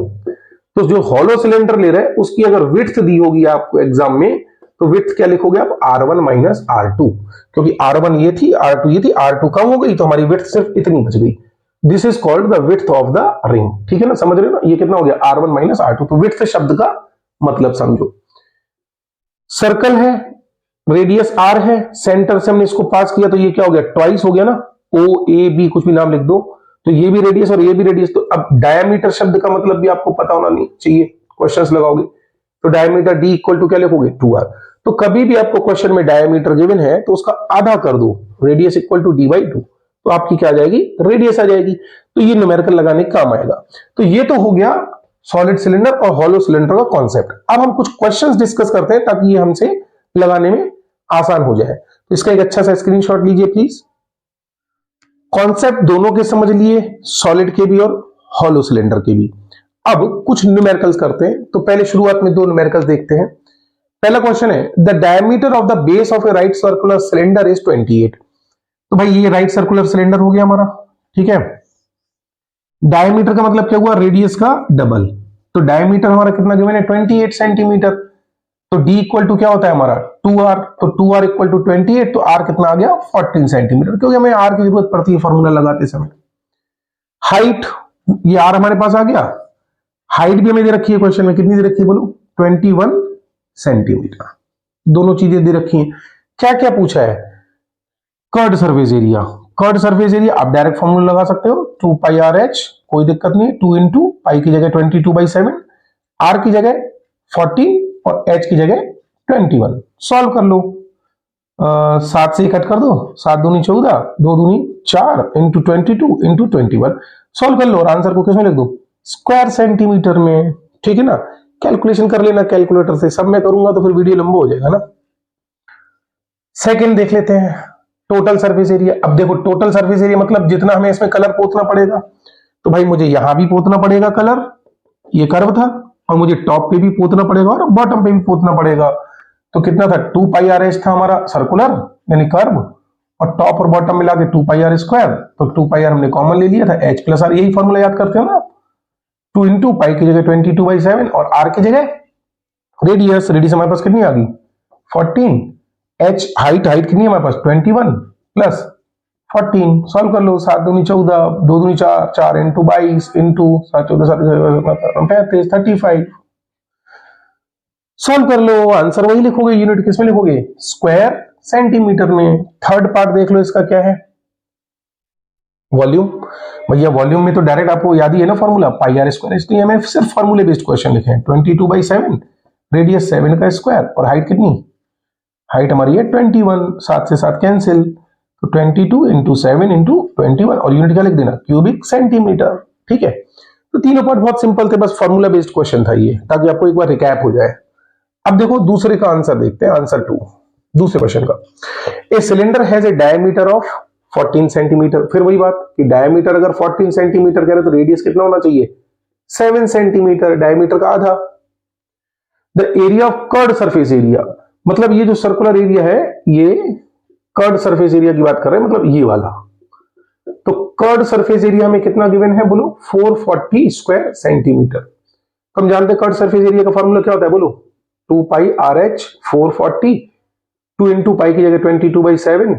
तो जो हॉलो सिलेंडर ले रहे हैं उसकी अगर विड्थ दी होगी आपको एग्जाम में, तो विड्थ क्या लिखोगे आप? R1 माइनस R2, क्योंकि R1 ये थी, R2 ये थी, R2 कम हो गई तो हमारी विड्थ सिर्फ इतनी बच गई। This is called the width of the ring. ठीक है ना, समझ रहे हो ना? ये कितना हो गया? R1 minus R2। तो विड्थ शब्द का मतलब समझो। सर्कल है, रेडियस R है, सेंटर से हमने इसको पास किया तो ये क्या हो गया? ट्वाइस हो गया ना, OAB कुछ भी नाम लिख दो, तो ये भी रेडियस और ये भी रेडियस। तो अब डायमीटर शब्द का मतलब भी आपको पता होना नहीं चाहिए, क्वेश्चंस लगाओगे तो डायमीटर D इक्वल टू क्या लिखोगे? 2R। तो कभी भी आपको क्वेश्चन में डायमीटर गिवन है तो उसका आधा कर दो, रेडियस इक्वल टू D/2, तो आपकी क्या आ जाएगी? रेडियस आ जाएगी। तो ये न्यूमेरिकल लगाने का काम आएगा। तो ये तो हो गया सॉलिड सिलेंडर और हॉलो सिलेंडर का कॉन्सेप्ट। अब हम कुछ क्वेश्चंस डिस्कस करते हैं ताकि ये हमसे लगाने में आसान हो जाए। तो इसका एक अच्छा सा स्क्रीनशॉट लीजिए प्लीज। कॉन्सेप्ट दोनों के समझ लिए, सॉलिड के भी और हॉलो सिलेंडर के भी। अब कुछ न्यूमेरिकल्स करते हैं। तो पहले शुरुआत में दो न्यूमेरिकल्स देखते हैं। पहला क्वेश्चन है, the diameter of the base of A right circular cylinder is 28। तो भाई ये राइट सर्कुलर सिलेंडर हो गया हमारा, ठीक है। डायमीटर का मतलब क्या हुआ? रेडियस का डबल। तो डायमीटर हमारा कितना गिवन है? 28 सेंटीमीटर। तो D इक्वल टू क्या होता है हमारा? 2R। तो 2R इक्वल टू 28, तो R कितना आ गया? 14 सेंटीमीटर, क्योंकि हमें R की जरूरत पड़ती है फॉर्मूला लगाते समय। हाइट, ये R हमारे पास आ गया। हाइट भी हमें दे रखी है क्वेश्चन में, कितनी दे रखी है बोलो? 21 सेंटीमीटर। दोनों चीजें दे रखी हैं। क्या क्या पूछा है? Curved surface area. Curved surface area आप डायरेक्ट फॉर्मूला लगा सकते हो, 2 पाई आर एच, कोई दिक्कत नहीं है। 2 इंटू पाई की जगह 22/7, आर की जगह 14 और एच की जगह 21। सॉल्व कर लो। 7 से कट कर दो, 7 दूनी 14, 2 दूनी 4 इंटू 22 इंटू 21। सॉल्व कर लो और आंसर को किसमें लिख दो? स्क्वायर सेंटीमीटर में। ठीक है ना, कैलकुलेशन कर लेना कैलकुलेटर से। सब मैं करूंगा तो फिर वीडियो लंबा हो जाएगा ना। सेकंड देख लेते हैं, टोटल सरफेस एरिया। अब देखो टोटल सरफेस एरिया मतलब जितना हमें इसमें कलर पोतना पड़ेगा, तो भाई मुझे यहां भी पोतना पड़ेगा कलर, ये कर्व था, और मुझे टॉप पे भी पोतना पड़ेगा और बॉटम पे भी पोतना पड़ेगा। तो कितना था? 2 पाई आर एच था हमारा सर्कुलर यानी कर्व, और टॉप और बॉटम मिला के 2 पाई आर स्क्वायर। तो 2 पाई आर हमने कॉमन ले लिया था, एच प्लस आर, यही फॉर्मूला याद करते हो ना। 2 इंटू पाई की जगह 22/7 और आर की जगह रेडियस। रेडियस हमारे पास कितनी आ गई? 14। एच हाइट, हाइट कितनी है हमारे पास? 21 प्लस 14। सॉल्व कर लो। 7 दूनी 14, 2 दूनी 4, 4 इंटू 22 इंटू 7 14 7 35, 35। सॉल्व कर लो, आंसर वही लिखोगे। यूनिट किसमें लिखोगे? स्क्वायर सेंटीमीटर में। थर्ड पार्ट देख लो, इसका क्या है? वॉल्यूम। भैया वॉल्यूम में तो डायरेक्ट आपको याद ही है ना फॉर्मूला, पाई आर स्क्वायर। इसलिए हमें सिर्फ फॉर्मूले बेस्ड क्वेश्चन लिखे हैं। 22/7, रेडियस 7 का स्क्वायर, और हाइट कितनी? हाइट हमारी है 21। 7 से 7 कैंसिल, तो 22 इंटू 7 इंटू 21, और यूनिट क्या लिख देना? Cubic centimetre. ठीक है, तो तीनों पार्ट बहुत सिंपल थे, बस फॉर्मूला बेस्ड क्वेश्चन था ये, ताकि आपको एक बार रिकैप हो जाए। अब देखो दूसरे का आंसर देखते हैं, आंसर 2 दूसरे क्वेश्चन का। A cylinder has a diameter of 14 centimetre. फिर वही बात कि डायमीटर अगर 14 सेंटीमीटर कह रहे तो रेडियस कितना होना चाहिए? 7 सेंटीमीटर, डायमीटर का आधा। The area of curved surface area, मतलब ये जो सर्कुलर एरिया है ये कर्ड सरफेस एरिया की बात कर रहे हैं, मतलब ये वाला। तो कर्ड सरफेस एरिया में कितना गिवन है बोलो? 440 स्क्वायर सेंटीमीटर। हम जानते हैं कर्ड सरफेस एरिया का फॉर्मूला क्या होता है बोलो? 2 pi R H 440, 2 into pi की जगह 22/7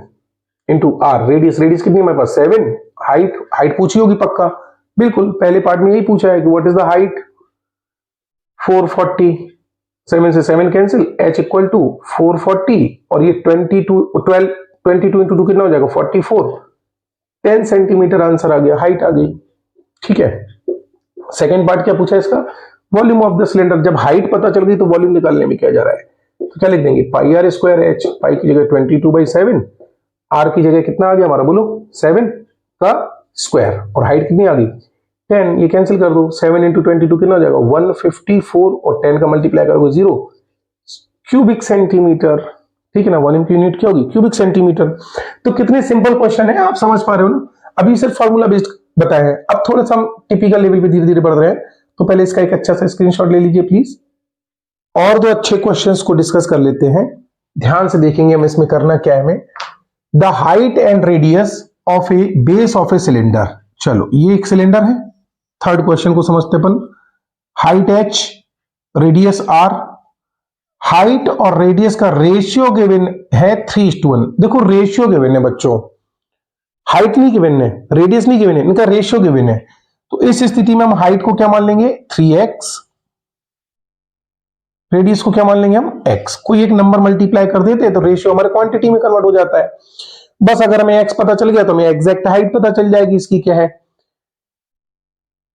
इंटू आर। रेडियस, रेडियस कितनी हमारे पास? 7। हाइट, हाइट पूछी होगी पक्का, बिल्कुल पहले पार्ट में यही पूछा है कि व्हाट इज द हाइट? 440, 7 से 7 कैंसिल, h इक्वल टू 440, और ये 22 इंटू 2 कितना हो जाएगा? 44। 10 सेंटीमीटर आंसर आ गया, हाइट आ गई। ठीक है, सेकेंड पार्ट क्या पूछा इसका? Volume of the cylinder. जब हाइट पता चल गई तो वॉल्यूम निकालने में क्या जा रहा है? तो क्या लिख देंगे? पाई आर स्क्वायर एच, पाई की जगह 22/7, आर की जगह कितना आ गया हमारा बोलो? 7 का स्क्वायर, और हाइट कितनी आ गई? 10। ये कैंसिल कर दो, 7 इंटू 22 कितना हो जाएगा? 154, और 10 का मल्टीप्लाई करोगे 0, क्यूबिक सेंटीमीटर। ठीक है ना, वॉल्यूम की यूनिट क्या होगी? Cubic centimetre. तो कितने सिंपल क्वेश्चन है, आप समझ पा रहे हो ना? अभी सिर्फ फॉर्मूला बेस्ड बताया है, अब थोड़ा सा हम टिपिकल लेवल पे धीरे धीरे बढ़ रहे हैं। तो पहले इसका एक अच्छा सा स्क्रीनशॉट ले लीजिए प्लीज, और दो अच्छे क्वेश्चंस को डिस्कस कर लेते हैं। ध्यान से देखेंगे हम इसमें करना क्या है। हमें the height and radius of a base of a cylinder. चलो ये एक सिलेंडर है। थर्ड क्वेश्चन को समझते अपन। Height h, radius r। Height और रेडियस का रेशियो गिवन है 3:1। देखो रेशियो गिवन है बच्चों, हाइट नहीं गिवन है, रेडियस नहीं गिवन है, इनका रेशियो गिवन है। तो इस स्थिति में हम हाइट को क्या मान लेंगे 3x, रेडियस को क्या मान लेंगे हम x। कोई एक नंबर मल्टीप्लाई कर देते हैं तो रेशियो हमारे क्वांटिटी में कन्वर्ट हो जाता है। बस अगर हमें x पता चल गया तो हमें एग्जैक्ट हाइट पता चल जाएगी इसकी क्या है।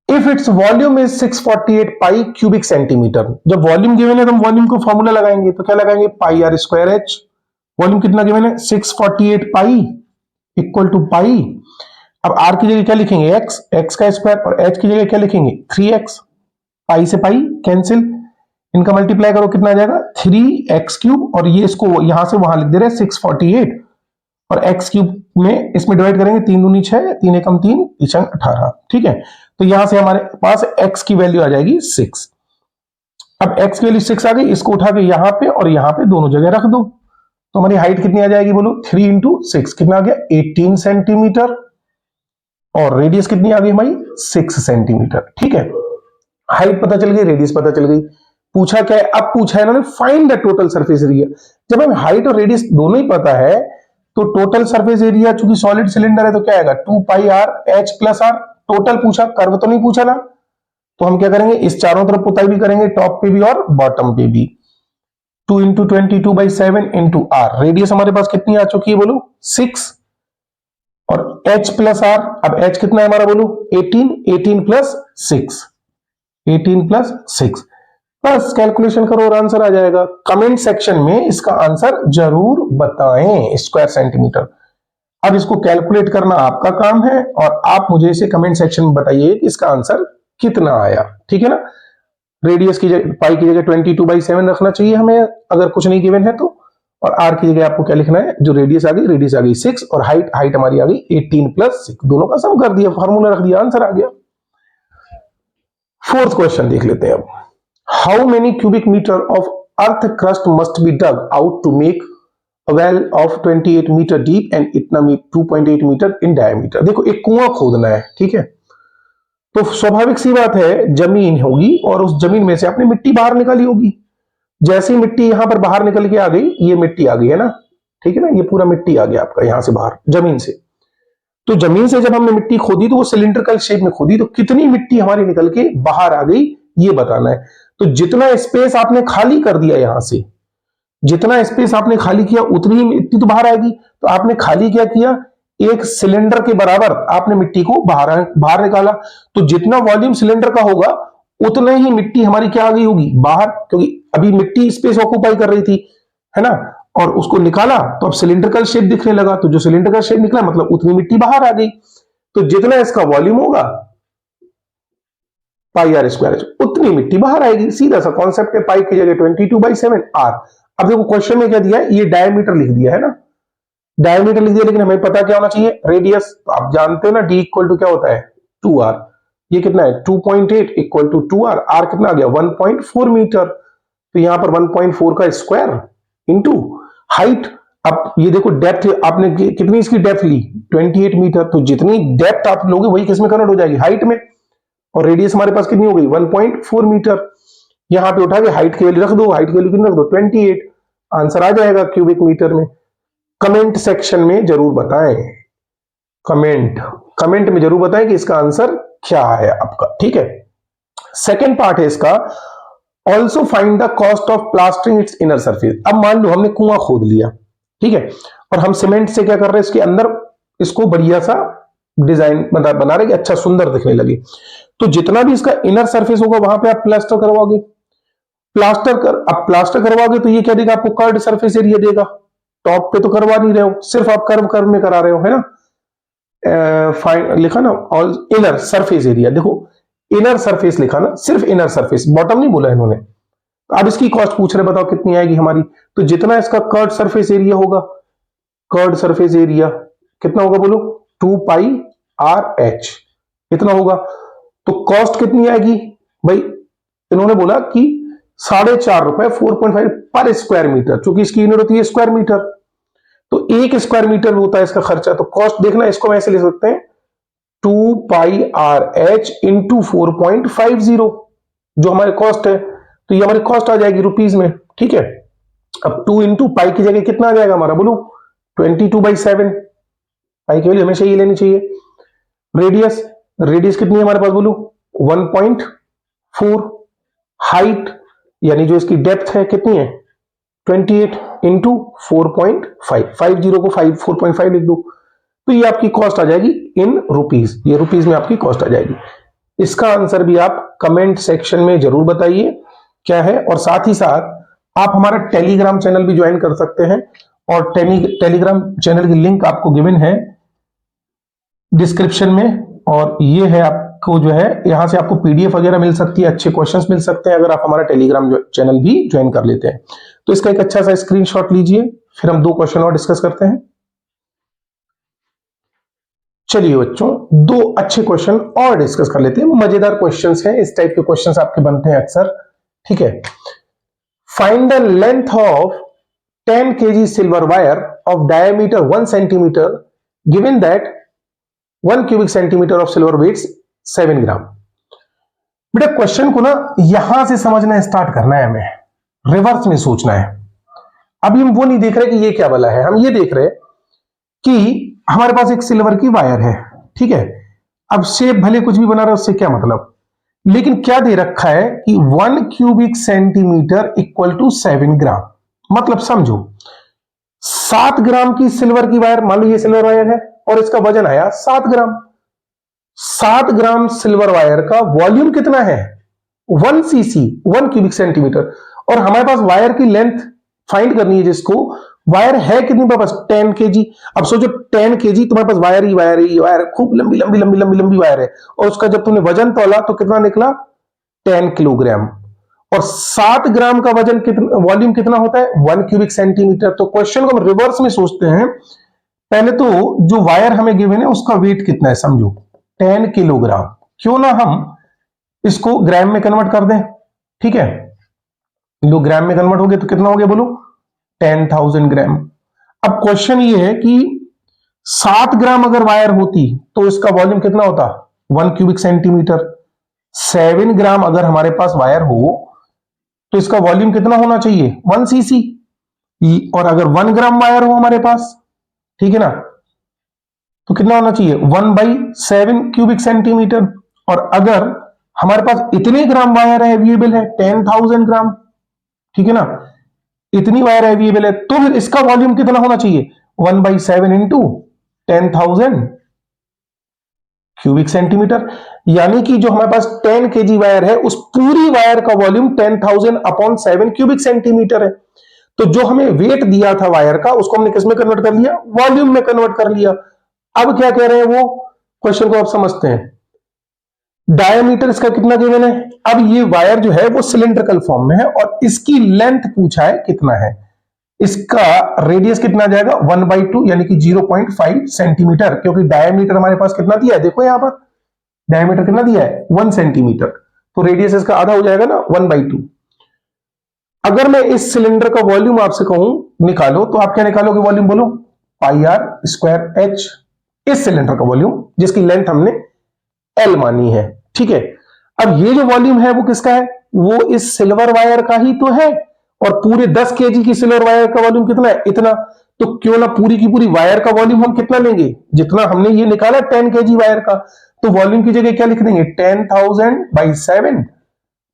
If its volume is 648 pi cubic centimetre, जब वॉल्यूम गिवन है तो हम वॉल्यूम को फॉर्मूला लगाएंगे, तो क्या लगाएंगे पाई आर स्क्वायर एच। वॉल्यूम कितना गिवन है 648 पाई इक्वल टू पाई। अब आर की जगह क्या लिखेंगे एक्स, एक्स का स्क्वायर, और एच की जगह क्या लिखेंगे 3x। पाई से पाई कैंसिल, इनका मल्टीप्लाई करो कितना आ जाएगा 3x क्यूब, और ये इसको यहां से वहां लिख दे रहे हैं 648, और x क्यूब में इसमें डिवाइड करेंगे 3 दूनी 6, 3 एकम 3, 3 18। ठीक है, तो यहां से हमारे पास x की वैल्यू आ जाएगी 6। अब x की वैल्यू 6 आ गई, इसको उठा के यहां पे और यहां पे दोनों जगह रख दो, तो हमारी हाइट कितनी आ जाएगी बोलो 3 इंटू 6 कितना आ गया 18 सेंटीमीटर, और रेडियस कितनी आ गई हमारी 6 सेंटीमीटर। ठीक है, हाइट पता चल गई, रेडियस पता चल गई। पूछा क्या है, अब पूछा है इन्होंने find the total surface area. जब हमें हाइट और रेडियस दोनों ही पता है तो टोटल सरफेस एरिया, चूंकि सॉलिड सिलेंडर है तो क्या आएगा 2 pi R H plus R. Total पूछा, कर्व तो नहीं पूछा ना, तो हम क्या करेंगे इस चारों तरफ पुताई भी करेंगे, टॉप पे भी और बॉटम पे भी। 2 इंटू 22/7 इंटू आर। रेडियस हमारे पास कितनी आ चुकी है बोलो 6, और h प्लस आर, अब h कितना है हमारा बोलो 18, 18 प्लस 6, 18 प्लस 6। बस कैलकुलेशन करो और आंसर आ जाएगा। कमेंट सेक्शन में इसका आंसर जरूर बताएं स्क्वायर सेंटीमीटर। अब इसको कैलकुलेट करना आपका काम है, और आप मुझे इसे कमेंट सेक्शन में बताइए कि इसका आंसर कितना आया। ठीक है ना, रेडियस की जगह पाई की जगह 22/7 रखना चाहिए हमें अगर कुछ नहीं गिवन है तो, और आर की जगह आपको क्या लिखना है, जो रेडियस आ गई 6, और हाइट हमारी आ गई 18 प्लस 6, दोनों का सम कर दिया, फॉर्मूला रख दिया, आंसर आ गया। फोर्थ क्वेश्चन देख लेते हैं अब। How many cubic metre of earth crust must be dug out to make a well of 28 metre deep and इतना 2.8 मीटर इन डायमीटर। देखो एक कुआं खोदना है, ठीक है, तो स्वाभाविक सी बात है जमीन होगी और उस जमीन में से आपने मिट्टी बाहर निकाली होगी। जैसी मिट्टी यहां पर बाहर निकल के आ गई, ये मिट्टी आ गई है ना, ठीक है ना, ये पूरा मिट्टी आ गया आपका यहां से बाहर जमीन से। तो जमीन से जब हमने मिट्टी खोदी तो वो सिलिंड्रिकल शेप में खोदी, तो कितनी मिट्टी हमारी निकल के बाहर आ गई ये बताना है। तो जितना स्पेस आपने खाली कर दिया यहां से, जितना स्पेस आपने खाली किया उतनी ही मिट्टी तो बाहर आएगी। तो आपने खाली क्या किया, एक सिलेंडर के बराबर आपने मिट्टी को बाहर निकाला, तो जितना वॉल्यूम सिलेंडर का होगा उतने ही मिट्टी हमारी क्या आ गई होगी बाहर, क्योंकि अभी मिट्टी स्पेस ऑक्यूपाई कर रही थी, है ना, और उसको निकाला तो अब सिलिंड्रिकल शेप दिखने लगा, तो जो सिलिंड्रिकल शेप निकला मतलब उतनी मिट्टी बाहर आ गई। तो जितना इसका वॉल्यूम होगा पाई आर स्क्वायर, उतनी मिट्टी बाहर आएगी। सीधा सा कॉन्सेप्ट है, पाई की जगह 22/7 आर। अब देखो क्वेश्चन में क्या दिया है, ये डायमीटर लिख दिया है ना, डायमीटर लिख दिया, लेकिन हमें पता क्या होना चाहिए रेडियस। तो आप जानते हो ना डी इक्वल टू क्या होता है 2r। ये कितना है 2.8 इक्वल टू 2r। आर कितना आ गया 1.4 मीटर, तो यहां पर 1.4 का स्क्वायर इंटू हाइट। अब ये देखो डेप्थ आपने कितनी इसकी डेप्थ ली 28 मीटर, तो जितनी डेप्थ आप लोगे वही किसमें कन्वर्ट हो जाएगी हाइट में, और रेडियस हमारे पास कितनी हो गई 1.4 मीटर। यहां पे उठा के हाइट की वैल्यू रख दो, हाइट की वैल्यू कितनी रख दो 28, आंसर आ जाएगा क्यूबिक मीटर में। कमेंट सेक्शन में जरूर बताएं, कमेंट में जरूर बताएं कि इसका आंसर क्या है आपका। ठीक है, सेकेंड पार्ट है इसका, also find the cost of plastering it's inner surface. अब मान लो हमने कुआं खोद लिया, ठीक है, और हम सीमेंट से क्या कर रहे हैं इसके अंदर इसको बढ़िया सा डिजाइन बना रहे कि अच्छा सुंदर दिखने लगे। तो जितना भी इसका इनर सरफेस होगा वहां पे आप प्लास्टर करवाओगे, अब प्लास्टर करवाओगे तो ये क्या देगा आपको कर्व्ड सरफेस एरिया देगा। टॉप पे तो करवा नहीं रहे हो, सिर्फ आप कर्व में करा रहे हो, है ना, लिखा ना ऑल इनर सरफेस एरिया। देखो इनर सरफेस लिखा ना, सिर्फ इनर सरफेस, बॉटम नहीं बोला इन्होंने। अब इसकी कॉस्ट पूछ रहे, बताओ कितनी आएगी हमारी। तो जितना इसका कर्व्ड सरफेस एरिया होगा, कर्व्ड सरफेस एरिया कितना होगा बोलो 2 पाई आर एच, इतना होगा। तो कॉस्ट कितनी आएगी भाई, इन्होंने बोला कि 4.5 रुपए 4.5 पर स्क्वायर मीटर, चूंकि इसकी यूनिट होती है स्क्वायर मीटर। तो 1 स्क्वायर मीटर होता है इसका खर्चा। तो कॉस्ट देखना, इसको हम ऐसे ले सकते हैं 2 पाई आर एच इंटू 4.50 जो हमारे कॉस्ट है। तो ये हमारी कॉस्ट आ जाएगी रुपीज में, ठीक है। अब 2 इंटू पाई की जगह कितना आ जाएगा हमारा, बोलो 22/7। पाई की वैल्यू हमेशा ये लेनी चाहिए। रेडियस, रेडियस कितनी है हमारे पास, बोलो 1.4। हाइट यानी जो इसकी डेप्थ है कितनी है 28 इंटू 4.5, 50 को 4.5 लिख दो। तो ये आपकी कॉस्ट आ जाएगी इन रुपीज, ये रुपीज में आपकी कॉस्ट आ जाएगी। इसका आंसर भी आप कमेंट सेक्शन में जरूर बताइए क्या है। और साथ ही साथ आप हमारा टेलीग्राम चैनल भी ज्वाइन कर सकते हैं, और टेलीग्राम चैनल की लिंक आपको गिवन है डिस्क्रिप्शन में। और ये है आपको जो है, यहां से आपको पीडीएफ वगैरह मिल सकती है, अच्छे क्वेश्चंस मिल सकते हैं अगर आप हमारा टेलीग्राम चैनल भी ज्वाइन कर लेते हैं। तो इसका एक अच्छा सा स्क्रीनशॉट लीजिए, फिर हम 2 क्वेश्चन और डिस्कस करते हैं। चलिए बच्चों, 2 अच्छे क्वेश्चन और डिस्कस कर लेते हैं। मजेदार क्वेश्चंस हैं, इस टाइप के क्वेश्चंस आपके बनते हैं अक्सर, ठीक है। Find the length of 10 kg silver wire of diameter 1 centimetre given that 1 cubic centimetre of silver weights 7 gram. बेटा क्वेश्चन को ना यहां से समझना स्टार्ट करना है, हमें रिवर्स में सोचना है। अभी हम वो नहीं देख रहे कि ये क्या वाला है, हम ये देख रहे कि हमारे पास एक सिल्वर की वायर है, ठीक है। अब शेप भले कुछ भी बना रहा है, उससे क्या मतलब, लेकिन क्या दे रखा है कि 1 क्यूबिक सेंटीमीटर इक्वल टू 7 ग्राम। मतलब समझो 7 ग्राम की सिल्वर की वायर, मान लो ये सिल्वर वायर है और इसका वजन आया 7 ग्राम। 7 ग्राम सिल्वर वायर का वॉल्यूम कितना है 1 cc, 1 क्यूबिक सेंटीमीटर। और हमारे पास वायर की लेंथ फाइंड करनी है, जिसको वायर है कितनी पास 10 kg। अब सोचो 10 kg तुम्हारे पास वायर ही वायर खूब लंबी लंबी लंबी लंबी लंबी वायर है, और उसका जब तुमने वजन तोला तो कितना निकला 10 किलोग्राम। और 7 ग्राम का वजन कितना, वॉल्यूम कितना होता है 1 क्यूबिक सेंटीमीटर। तो क्वेश्चन को हम रिवर्स में सोचते हैं। पहले तो जो वायर हमें गिवन है उसका वेट कितना है, समझो 10 किलोग्राम। क्यों ना हम इसको ग्राम में कन्वर्ट कर दें, ठीक है। जो ग्राम में कन्वर्ट हो गया तो कितना हो गया बोलो 10,000 ग्राम। अब क्वेश्चन ये है कि 7 ग्राम अगर वायर होती तो इसका वॉल्यूम कितना होता 1 क्यूबिक सेंटीमीटर। 7 ग्राम अगर हमारे पास वायर हो तो इसका वॉल्यूम कितना होना चाहिए 1 cc। और अगर 1 ग्राम वायर हो हमारे पास, ठीक है ना, तो कितना होना चाहिए 1/7 क्यूबिक सेंटीमीटर। और अगर हमारे पास इतने ग्राम वायर अवेलेबल है 10,000 ग्राम, ठीक है ना, इतनी वायर अवेलेबल है, तो फिर इसका वॉल्यूम कितना होना चाहिए 1/7 इंटू 10,000 क्यूबिक सेंटीमीटर। यानी कि जो हमारे पास 10 kg वायर है उस पूरी वायर का वॉल्यूम 10,000 अपॉन 7 क्यूबिक सेंटीमीटर है। तो जो हमें वेट दिया था वायर का उसको हमने किस में कन्वर्ट कर लिया, वॉल्यूम में कन्वर्ट कर लिया। अब क्या कह रहे हैं वो क्वेश्चन को आप समझते हैं। डायमीटर इसका कितना गिवन है, अब ये वायर जो है वो सिलिंड्रिकल फॉर्म में है और इसकी लेंथ पूछा है कितना है। इसका रेडियस कितना जाएगा 1/2 यानी कि 0.5 सेंटीमीटर, क्योंकि डायमीटर हमारे पास कितना दिया है, देखो यहां पर डायमीटर कितना दिया है 1 सेंटीमीटर, तो रेडियस इसका आधा हो जाएगा ना 1/2। अगर मैं इस सिलेंडर का वॉल्यूम आपसे कहूं निकालो तो आप क्या निकालोगे वॉल्यूम, बोलो πr²h। इस सिलेंडर का वॉल्यूम जिसकी लेंथ हमने L मानी है, ठीक है। अब ये जो वॉल्यूम है वो किसका है, वो इस सिल्वर वायर का ही तो है। और पूरे 10 kg की सिल्वर वायर का वॉल्यूम कितना है, इतना। तो क्यों ना पूरी की पूरी वायर का वॉल्यूम हम कितना लेंगे, जितना हमने ये निकाला 10 kg वायर का। तो वॉल्यूम की जगह क्या लिख देंगे 10,000/7,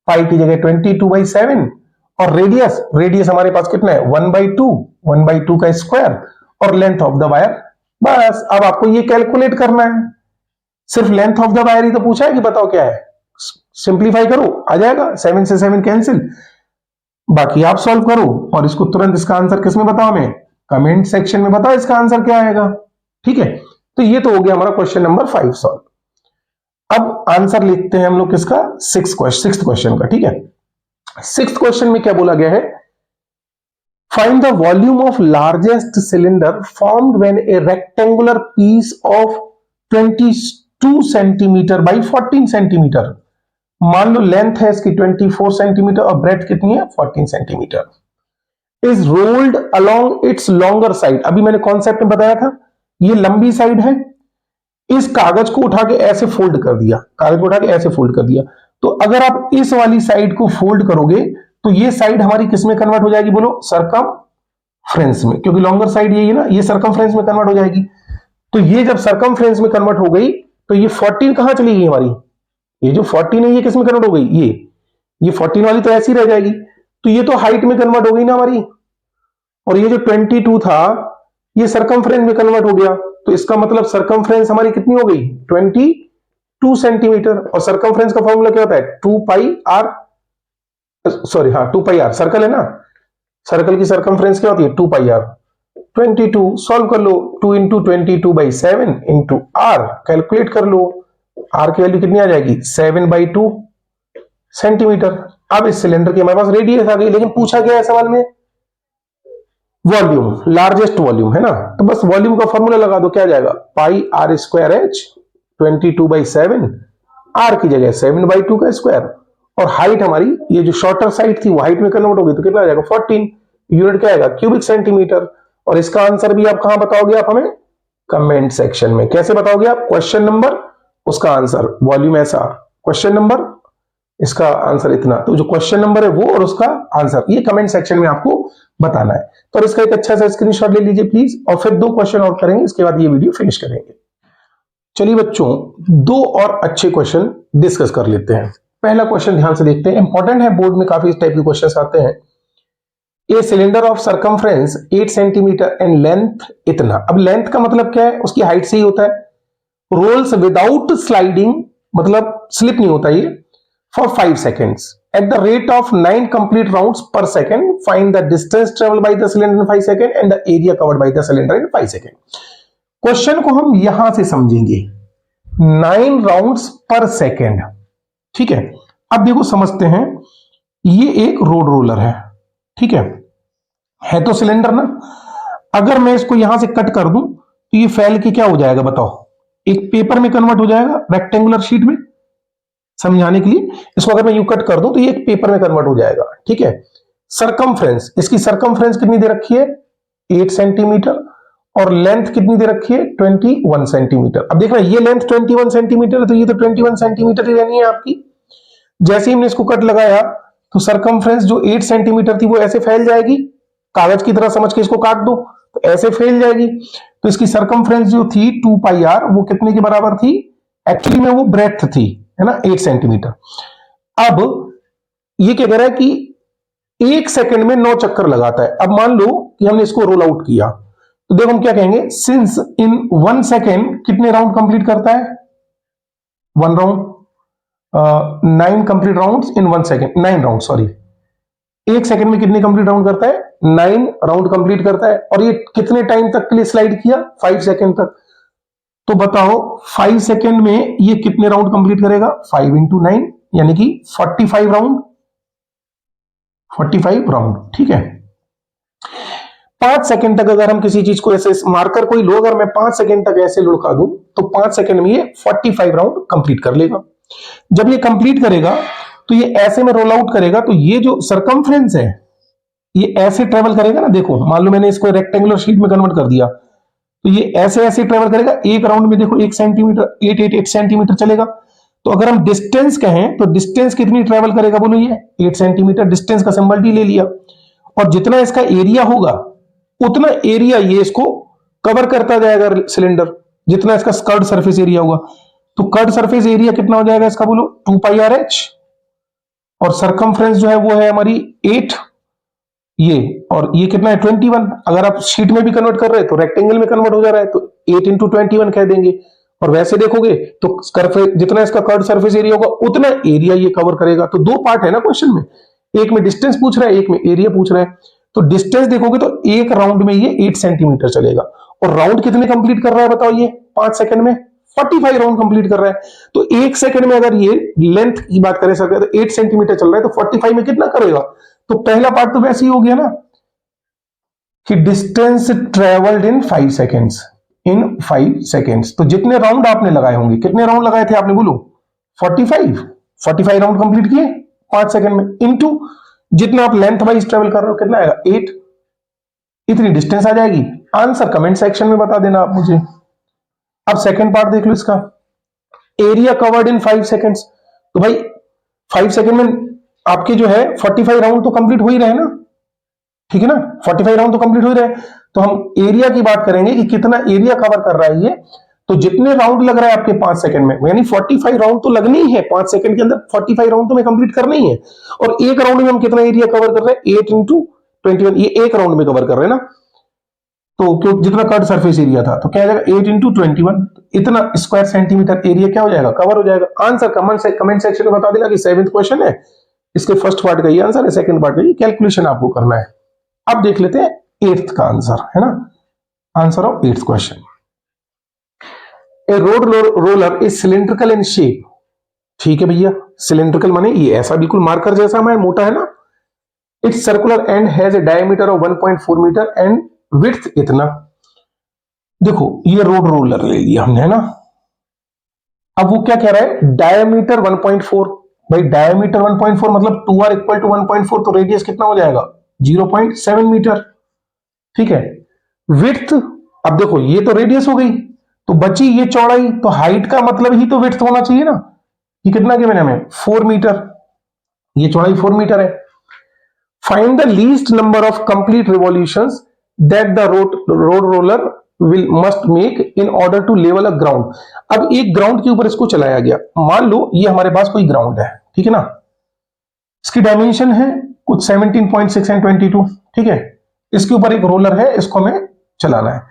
पाई की जगह 22/7, और रेडियस, रेडियस हमारे पास कितना है 1/2, 1/2 का स्क्वायर, और लेंथ ऑफ द वायर। बस अब आपको ये कैलकुलेट करना है, सिर्फ लेंथ ऑफ द वायर ही तो पूछा है कि बताओ क्या है। सिंप्लीफाई करो आ जाएगा, 7 से 7 कैंसिल, बाकी आप सॉल्व करो और इसको तुरंत इसका आंसर किसमें बताओ, हमें कमेंट सेक्शन में बताओ इसका आंसर क्या आएगा, ठीक है। तो ये तो हो गया हमारा क्वेश्चन नंबर 5 सॉल्व। अब आंसर लिखते हैं हम लोग किसका, सिक्स्थ क्वेश्चन का, ठीक है। सिक्स्थ क्वेश्चन में क्या बोला गया है, find the volume of largest cylinder formed when a rectangular piece of 22 centimetre by 14 centimetre. मान लो लेंथ है इसकी 24 सेंटीमीटर और ब्रेथ कितनी है 14 centimetre. Is rolled along it's longer side. अभी मैंने कॉन्सेप्ट में बताया था, ये लंबी साइड है, इस कागज को उठा के ऐसे फोल्ड कर दिया, कागज को उठा के ऐसे फोल्ड कर दिया। तो अगर आप इस वाली साइड को फोल्ड करोगे तो ये साइड हमारी किस में कन्वर्ट हो जाएगी, बोलो, सरकमफ्रेंस में, क्योंकि लॉन्गर साइड यही है ना, ये सरकमफ्रेंस में कन्वर्ट हो जाएगी। तो ये जब सरकमफ्रेंस में कन्वर्ट हो गई तो ये 14 कहां चली गई हमारी, ये जो 14 है ये किस में कन्वर्ट हो गई, ये 14 वाली तो ऐसी रह जाएगी। तो ये तो हाइट में कन्वर्ट हो गई ना हमारी, और ये जो 22 था ये सरकमफ्रेंस में कन्वर्ट हो गया। तो इसका मतलब सरकमफ्रेंस हमारी कितनी हो गई, 22 सेंटीमीटर। और सरकमफ्रेंस का फॉर्मूला क्या होता है, 2 पाई आर, सॉरी हाँ 2 पाई आर, सर्कल है ना, सर्कल की सरकमफ्रेंस क्या होती है, 2 पाई आर। 22 सॉल्व कर लो, 2 इंटू 22/7 इंटू आर, कैलकुलेट कर लो, आर की वैल्यू कितनी आ जाएगी, 7/2 सेंटीमीटर। अब इस सिलेंडर की हमारे पास रेडियस आ गई, लेकिन पूछा गया है सवाल में वॉल्यूम, लार्जेस्ट वॉल्यूम है ना, तो बस वॉल्यूम का फॉर्मूला लगा दो, क्या आ जाएगा, पाई आर स्क्वायर एच, 22/7, आर की जगह 7/2 का स्क्वायर, और हाइट हमारी ये जो शॉर्टर साइड थी वो हाइट में कन्वर्ट हो गई, तो कितना आ जाएगा 14, यूनिट क्या आएगा, क्यूबिक सेंटीमीटर। और इसका आंसर भी आप कहां बताओगे, आप हमें कमेंट सेक्शन में। कैसे बताओगे आप, क्वेश्चन नंबर, उसका आंसर, वॉल्यूम ऐसा, क्वेश्चन नंबर, इसका आंसर इतना, तो जो क्वेश्चन नंबर है वो और उसका आंसर ये कमेंट सेक्शन में आपको बताना है। तो इसका एक अच्छा सा स्क्रीनशॉट ले लीजिए प्लीज, और फिर 2 क्वेश्चन और करेंगे, इसके बाद ये वीडियो फिनिश करेंगे। चलिए बच्चों, 2 और अच्छे क्वेश्चन डिस्कस कर लेते हैं। पहला क्वेश्चन ध्यान से देखते हैं, इंपॉर्टेंट है, बोर्ड में काफी इस टाइप के क्वेश्चन आते हैं। A cylinder of circumference 8 centimetre and length इतना। अब लेंथ का मतलब क्या है, उसकी हाइट से ही होता है। रोल्स विदाउट स्लाइडिंग, मतलब स्लिप नहीं होता ये, for 5 seconds at the rate of 9 complete rounds per second. Find the distance traveled by the cylinder in 5 seconds and the area covered by the cylinder in 5 seconds. Question को हम यहां से समझेंगे, 9 rounds पर second, ठीक है। अब देखो समझते हैं, ये एक रोड रोलर है, ठीक है तो सिलेंडर ना, अगर मैं इसको यहां से कट कर दूं तो ये फैल के क्या हो जाएगा बताओ, एक पेपर में कन्वर्ट हो जाएगा, रेक्टेंगुलर शीट में। समझाने के लिए इसको अगर मैं यू कट कर दूं तो ये एक पेपर में कन्वर्ट हो जाएगा, ठीक है। सरकमफ्रेंस, इसकी सरकमफ्रेंस कितनी दे रखी है, 8 सेंटीमीटर, और लेंथ कितनी दे रखी है, 21 सेंटीमीटर। अब देखना ये लेंथ 21 सेंटीमीटर है, तो ये तो 21 सेंटीमीटर ही रहनी है आपकी। जैसे ही हमने इसको कट लगाया तो सरकमफ्रेंस जो 8 सेंटीमीटर थी वो ऐसे फैल जाएगी, कागज की तरह समझ के इसको काट दो तो ऐसे फैल जाएगी। तो इसकी सरकमफ्रेंस जो थी 2 पाई आर, वो कितने के बराबर थी, एक्चुअली में वो ब्रेड्थ थी, है ना, 8 सेंटीमीटर। अब ये क्या कह रहा है कि 1 सेकंड में 9 चक्कर लगाता है। अब मान लो कि हमने इसको रोल आउट किया, तो देखो हम क्या कहेंगे, सिंस इन 1 सेकेंड कितने राउंड कंप्लीट करता है, 1 राउंड, 9 कंप्लीट राउंड्स इन 1 सेकेंड, 9 राउंड, सॉरी, 1 सेकेंड में कितने कंप्लीट राउंड करता है, 9 राउंड कंप्लीट करता है। और ये कितने टाइम तक के लिए स्लाइड किया, 5 सेकेंड तक। तो बताओ 5 सेकेंड में ये कितने राउंड कंप्लीट करेगा, 5 इंटू 9 यानी कि 45 राउंड, 45 राउंड, ठीक है। 5 सेकेंड तक अगर हम किसी चीज को ऐसे मार्कर कोई लो, अगर मैं 5 सेकेंड तक ऐसे लुढ़का दूं तो 5 सेकेंड में ये 45 राउंड कंप्लीट कर लेगा। जब ये कंप्लीट करेगा तो ये ऐसे में रोल आउट करेगा, तो ये जो सरकमफ्रेंस है ये ऐसे ट्रेवल करेगा ना। देखो मान लो मैंने इसको रेक्टेंगुलर शीट में कन्वर्ट कर दिया, तो ये ऐसे ऐसे ट्रेवल करेगा, एक राउंड में देखो 1 सेंटीमीटर, 8 सेंटीमीटर चलेगा। तो अगर हम डिस्टेंस कहें तो डिस्टेंस कितनी ट्रेवल करेगा, बोलो ये 8 सेंटीमीटर, डिस्टेंस का सिंबल डी ले लिया। और जितना इसका एरिया होगा उतना एरिया ये इसको कवर करता जाएगा सिलेंडर, जितना इसका कर्ड सरफेस एरिया होगा। तो कर्ड सरफेस एरिया कितना हो जाएगा इसका, बोलो 2 पाई आर एच, और सरकमफ्रेंस जो है वो है हमारी 8, ये और ये कितना है 21। अगर आप शीट में भी कन्वर्ट कर रहे हैं तो रेक्टेंगल में कन्वर्ट हो जा रहा है, तो 8 इंटू 21 कह देंगे। और वैसे देखोगे तो जितना इसका कर्ड सरफेस एरिया होगा उतना एरिया ये कवर करेगा। तो 2 पार्ट है ना क्वेश्चन में, एक में डिस्टेंस पूछ रहा है, एक में एरिया पूछ रहा है। तो डिस्टेंस देखोगे तो एक राउंड में ये 8 सेंटीमीटर चलेगा, और राउंड कितने कंप्लीट कर रहा है बताओ, ये 5 सेकंड में 45 राउंड कंप्लीट कर रहा है। तो 1 सेकंड में अगर ये लेंथ की बात करें सके तो 8 सेंटीमीटर चल रहा है, तो 45 में कितना करेगा। तो पहला पार्ट तो वैसे ही हो गया ना कि distance travelled in 5 seconds, in 5 seconds. तो जितने राउंड आपने लगाए होंगे, कितने राउंड लगाए थे आपने, बोलो 45 राउंड कंप्लीट किए 5 सेकंड में, इनटू जितना आप लेंथ वाइज ट्रेवल कर रहे हो कितना आएगा 8, इतनी डिस्टेंस आ जाएगी। आंसर कमेंट सेक्शन में बता देना आप मुझे। अब सेकंड पार्ट देख लो इसका, एरिया कवर्ड इन 5 सेकेंड्स। तो भाई 5 सेकेंड में आपके जो है 45 राउंड तो कंप्लीट हो ही रहे ना, ठीक है ना, 45 राउंड तो कंप्लीट हो ही रहे। तो हम एरिया की बात करेंगे कि कितना एरिया कवर कर रहा है ये। तो जितने राउंड लग रहा है आपके 5 सेकंड में, यानी 45 राउंड तो लगनी ही है 5 सेकंड के अंदर, 45 राउंड तो मैं कंप्लीट करना ही है। और एक राउंड में हम कितना एरिया कवर कर रहे हैं, 8 इंटू 21, ये एक राउंड में कवर कर रहे हैं ना। तो क्यों, जितना कट सरफेस एरिया था तो क्या हो जाएगा 8 इंटू 21, इतना स्क्वायर सेंटीमीटर एरिया क्या हो जाएगा, कवर हो जाएगा। आंसर कमेंट सेक्शन में बता देना कि 7th क्वेश्चन है, इसके फर्स्ट पार्ट का ये आंसर है, सेकंड पार्ट का ये कैलकुलेशन आपको करना है। अब देख लेते हैं 8th का आंसर, है ना, answer of 8th question. A road roller is cylindrical in shape, ठीक है भैया, सिलिंड्रिकल माने ये ऐसा बिल्कुल मार्कर जैसा मैं मोटा है ना। It's circular and has a diameter of 1.4 metre and width इतना। देखो ये रोड रोलर ले लिया हमने, है ना। अब वो क्या कह रहा है, डायमीटर 1.4। भाई डायमीटर 1.4 मतलब 2r इक्वल टू 1.4, तो रेडियस कितना हो जाएगा 0.7 मीटर, ठीक है। विड्थ, अब देखो ये तो रेडियस हो गई, तो बची ये चौड़ाई, तो हाइट का मतलब ही तो विड्थ होना चाहिए ना। ये कितना गिवन है हमें 4 मीटर, ये चौड़ाई 4 मीटर है। Find the least number of complete revolutions that the road roller will must make in order to level a ground. अब एक ग्राउंड के ऊपर इसको चलाया गया, मान लो ये हमारे पास कोई ग्राउंड है, ठीक है ना, इसकी डायमेंशन है कुछ 17.6 एंड 22, ठीक है। इसके ऊपर एक रोलर है, इसको हमें चलाना है।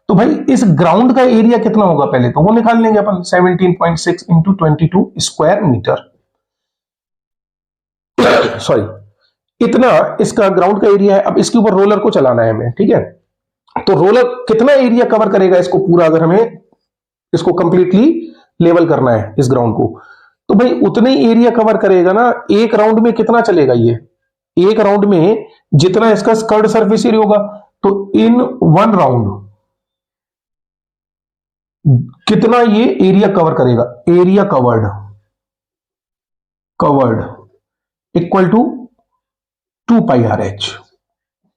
तो भाई इस ग्राउंड का एरिया कितना होगा पहले तो वो निकाल लेंगे अपन, 17.6 इंटू 22 स्क्वायर मीटर, सॉरी, इतना इसका ग्राउंड का एरिया है। अब इसके ऊपर रोलर को चलाना है हमें, ठीक है। तो रोलर कितना एरिया कवर करेगा इसको पूरा, अगर हमें इसको कंप्लीटली लेवल करना है इस ग्राउंड को, तो भाई उतने ही एरिया कवर करेगा ना। एक राउंड में कितना चलेगा ये, एक राउंड में जितना इसका स्कर्ड सरफेस एरिया होगा, तो इन 1 राउंड कितना ये एरिया कवर करेगा, area covered equal to 2πRH,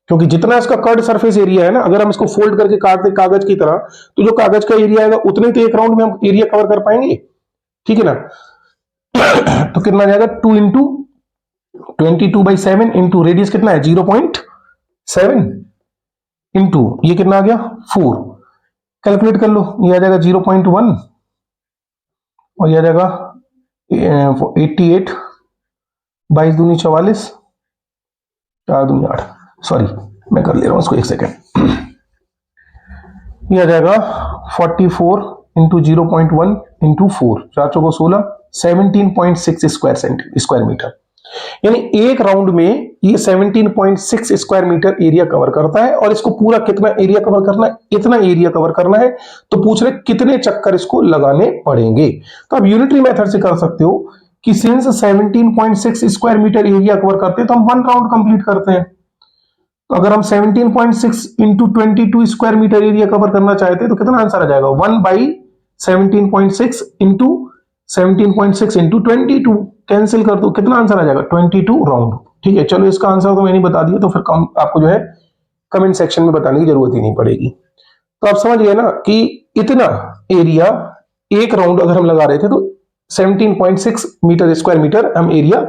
क्योंकि जितना इसका कर्ड सरफेस एरिया है ना, अगर हम इसको फोल्ड करके काट दे कागज की तरह, तो जो कागज का एरिया आएगा उतने तो एक राउंड में हम एरिया कवर कर पाएंगे, ठीक है ना। तो कितना जाएगा 2 इंटू 22/7 इंटू रेडियस कितना है 0.7 इंटू ये कितना आ गया 4, कैलकुलेट कर लो, ये आ जाएगा 0.1 और ये आ जाएगा 88, 22 दूनी 44, 4 दूनी 8, सॉरी मैं कर ले रहा हूं इसको, एक सेकेंड। ये आ जाएगा 44 इंटू 0.1 इंटू 4, 4 चौको 16, 17.6 स्क्वायर मीटर। यानी एक राउंड में ये 17.6 स्क्वायर मीटर एरिया कवर करता है। और इसको पूरा कितना एरिया कवर करना है, इतना एरिया कवर करना है। तो पूछ रहे कितने चक्कर इसको लगाने पड़ेंगे। तो आप यूनिटरी मेथड से कर सकते हो कि since 17.6 square metre area cover करते हैं तो हम 1 राउंड कंप्लीट करते हैं। तो अगर हम 17.6 into 22 square metre area cover करना चाहते हैं तो कितना आंसर आ जाएगा 1/17.6 इंटू 17.6 इंटू 22, कैंसिल कर दो, कितना आंसर आ जाएगा 22 राउंड, ठीक है। चलो इसका आंसर तो मैंने बता दिया, तो फिर आपको जो है कमेंट सेक्शन में बताने की जरूरत ही नहीं पड़ेगी। तो आप समझ गए ना कि इतना एरिया एक राउंड अगर हम लगा रहे थे तो 17.6 मीटर स्क्वायर मीटर हम एरिया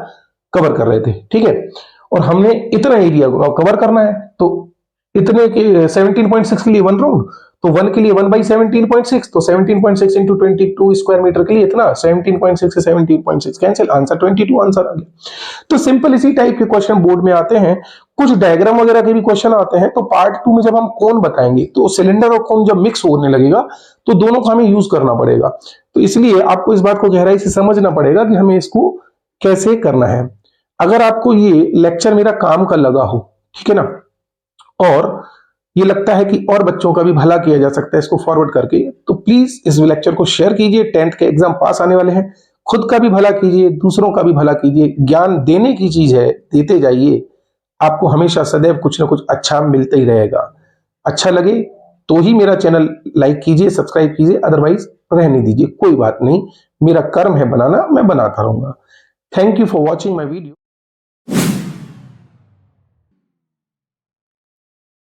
कवर कर रहे थे, ठीक है। और हमने इतना एरिया कवर करना है, तो इतने के 17.6 के लिए 1 राउंड, तो 1 के लिए 1/17.6, तो 17.6 इंटू 22 स्क्वायर मीटर के लिए इतना 17.6 से 17.6 कैंसिल, आंसर 22 आंसर आ गया। तो सिंपल इसी टाइप के क्वेश्चन बोर्ड में आते हैं। कुछ डायग्राम वगैरह के भी क्वेश्चन आते हैं। तो पार्ट 2 में जब हम कोन बताएंगे तो सिलेंडर और कोन जब मिक्स होने लगेगा तो दोनों को हमें यूज करना पड़ेगा। तो इसलिए आपको इस बात को गहराई से समझना पड़ेगा कि हमें इसको कैसे करना है। अगर आपको ये लेक्चर मेरा काम का लगा हो, ठीक है ना, और ये लगता है कि और बच्चों का भी भला किया जा सकता है इसको फॉरवर्ड करके, तो प्लीज इस लेक्चर को शेयर कीजिए। 10th के एग्जाम पास आने वाले हैं, खुद का भी भला कीजिए, दूसरों का भी भला कीजिए। ज्ञान देने की चीज है, देते जाइए, आपको हमेशा सदैव कुछ ना कुछ अच्छा मिलते ही रहेगा। अच्छा लगे तो ही मेरा चैनल लाइक कीजिए, सब्सक्राइब कीजिए, अदरवाइज रहने दीजिए, कोई बात नहीं। मेरा कर्म है बनाना, मैं बनाता रहूंगा। Thank you for watching my video.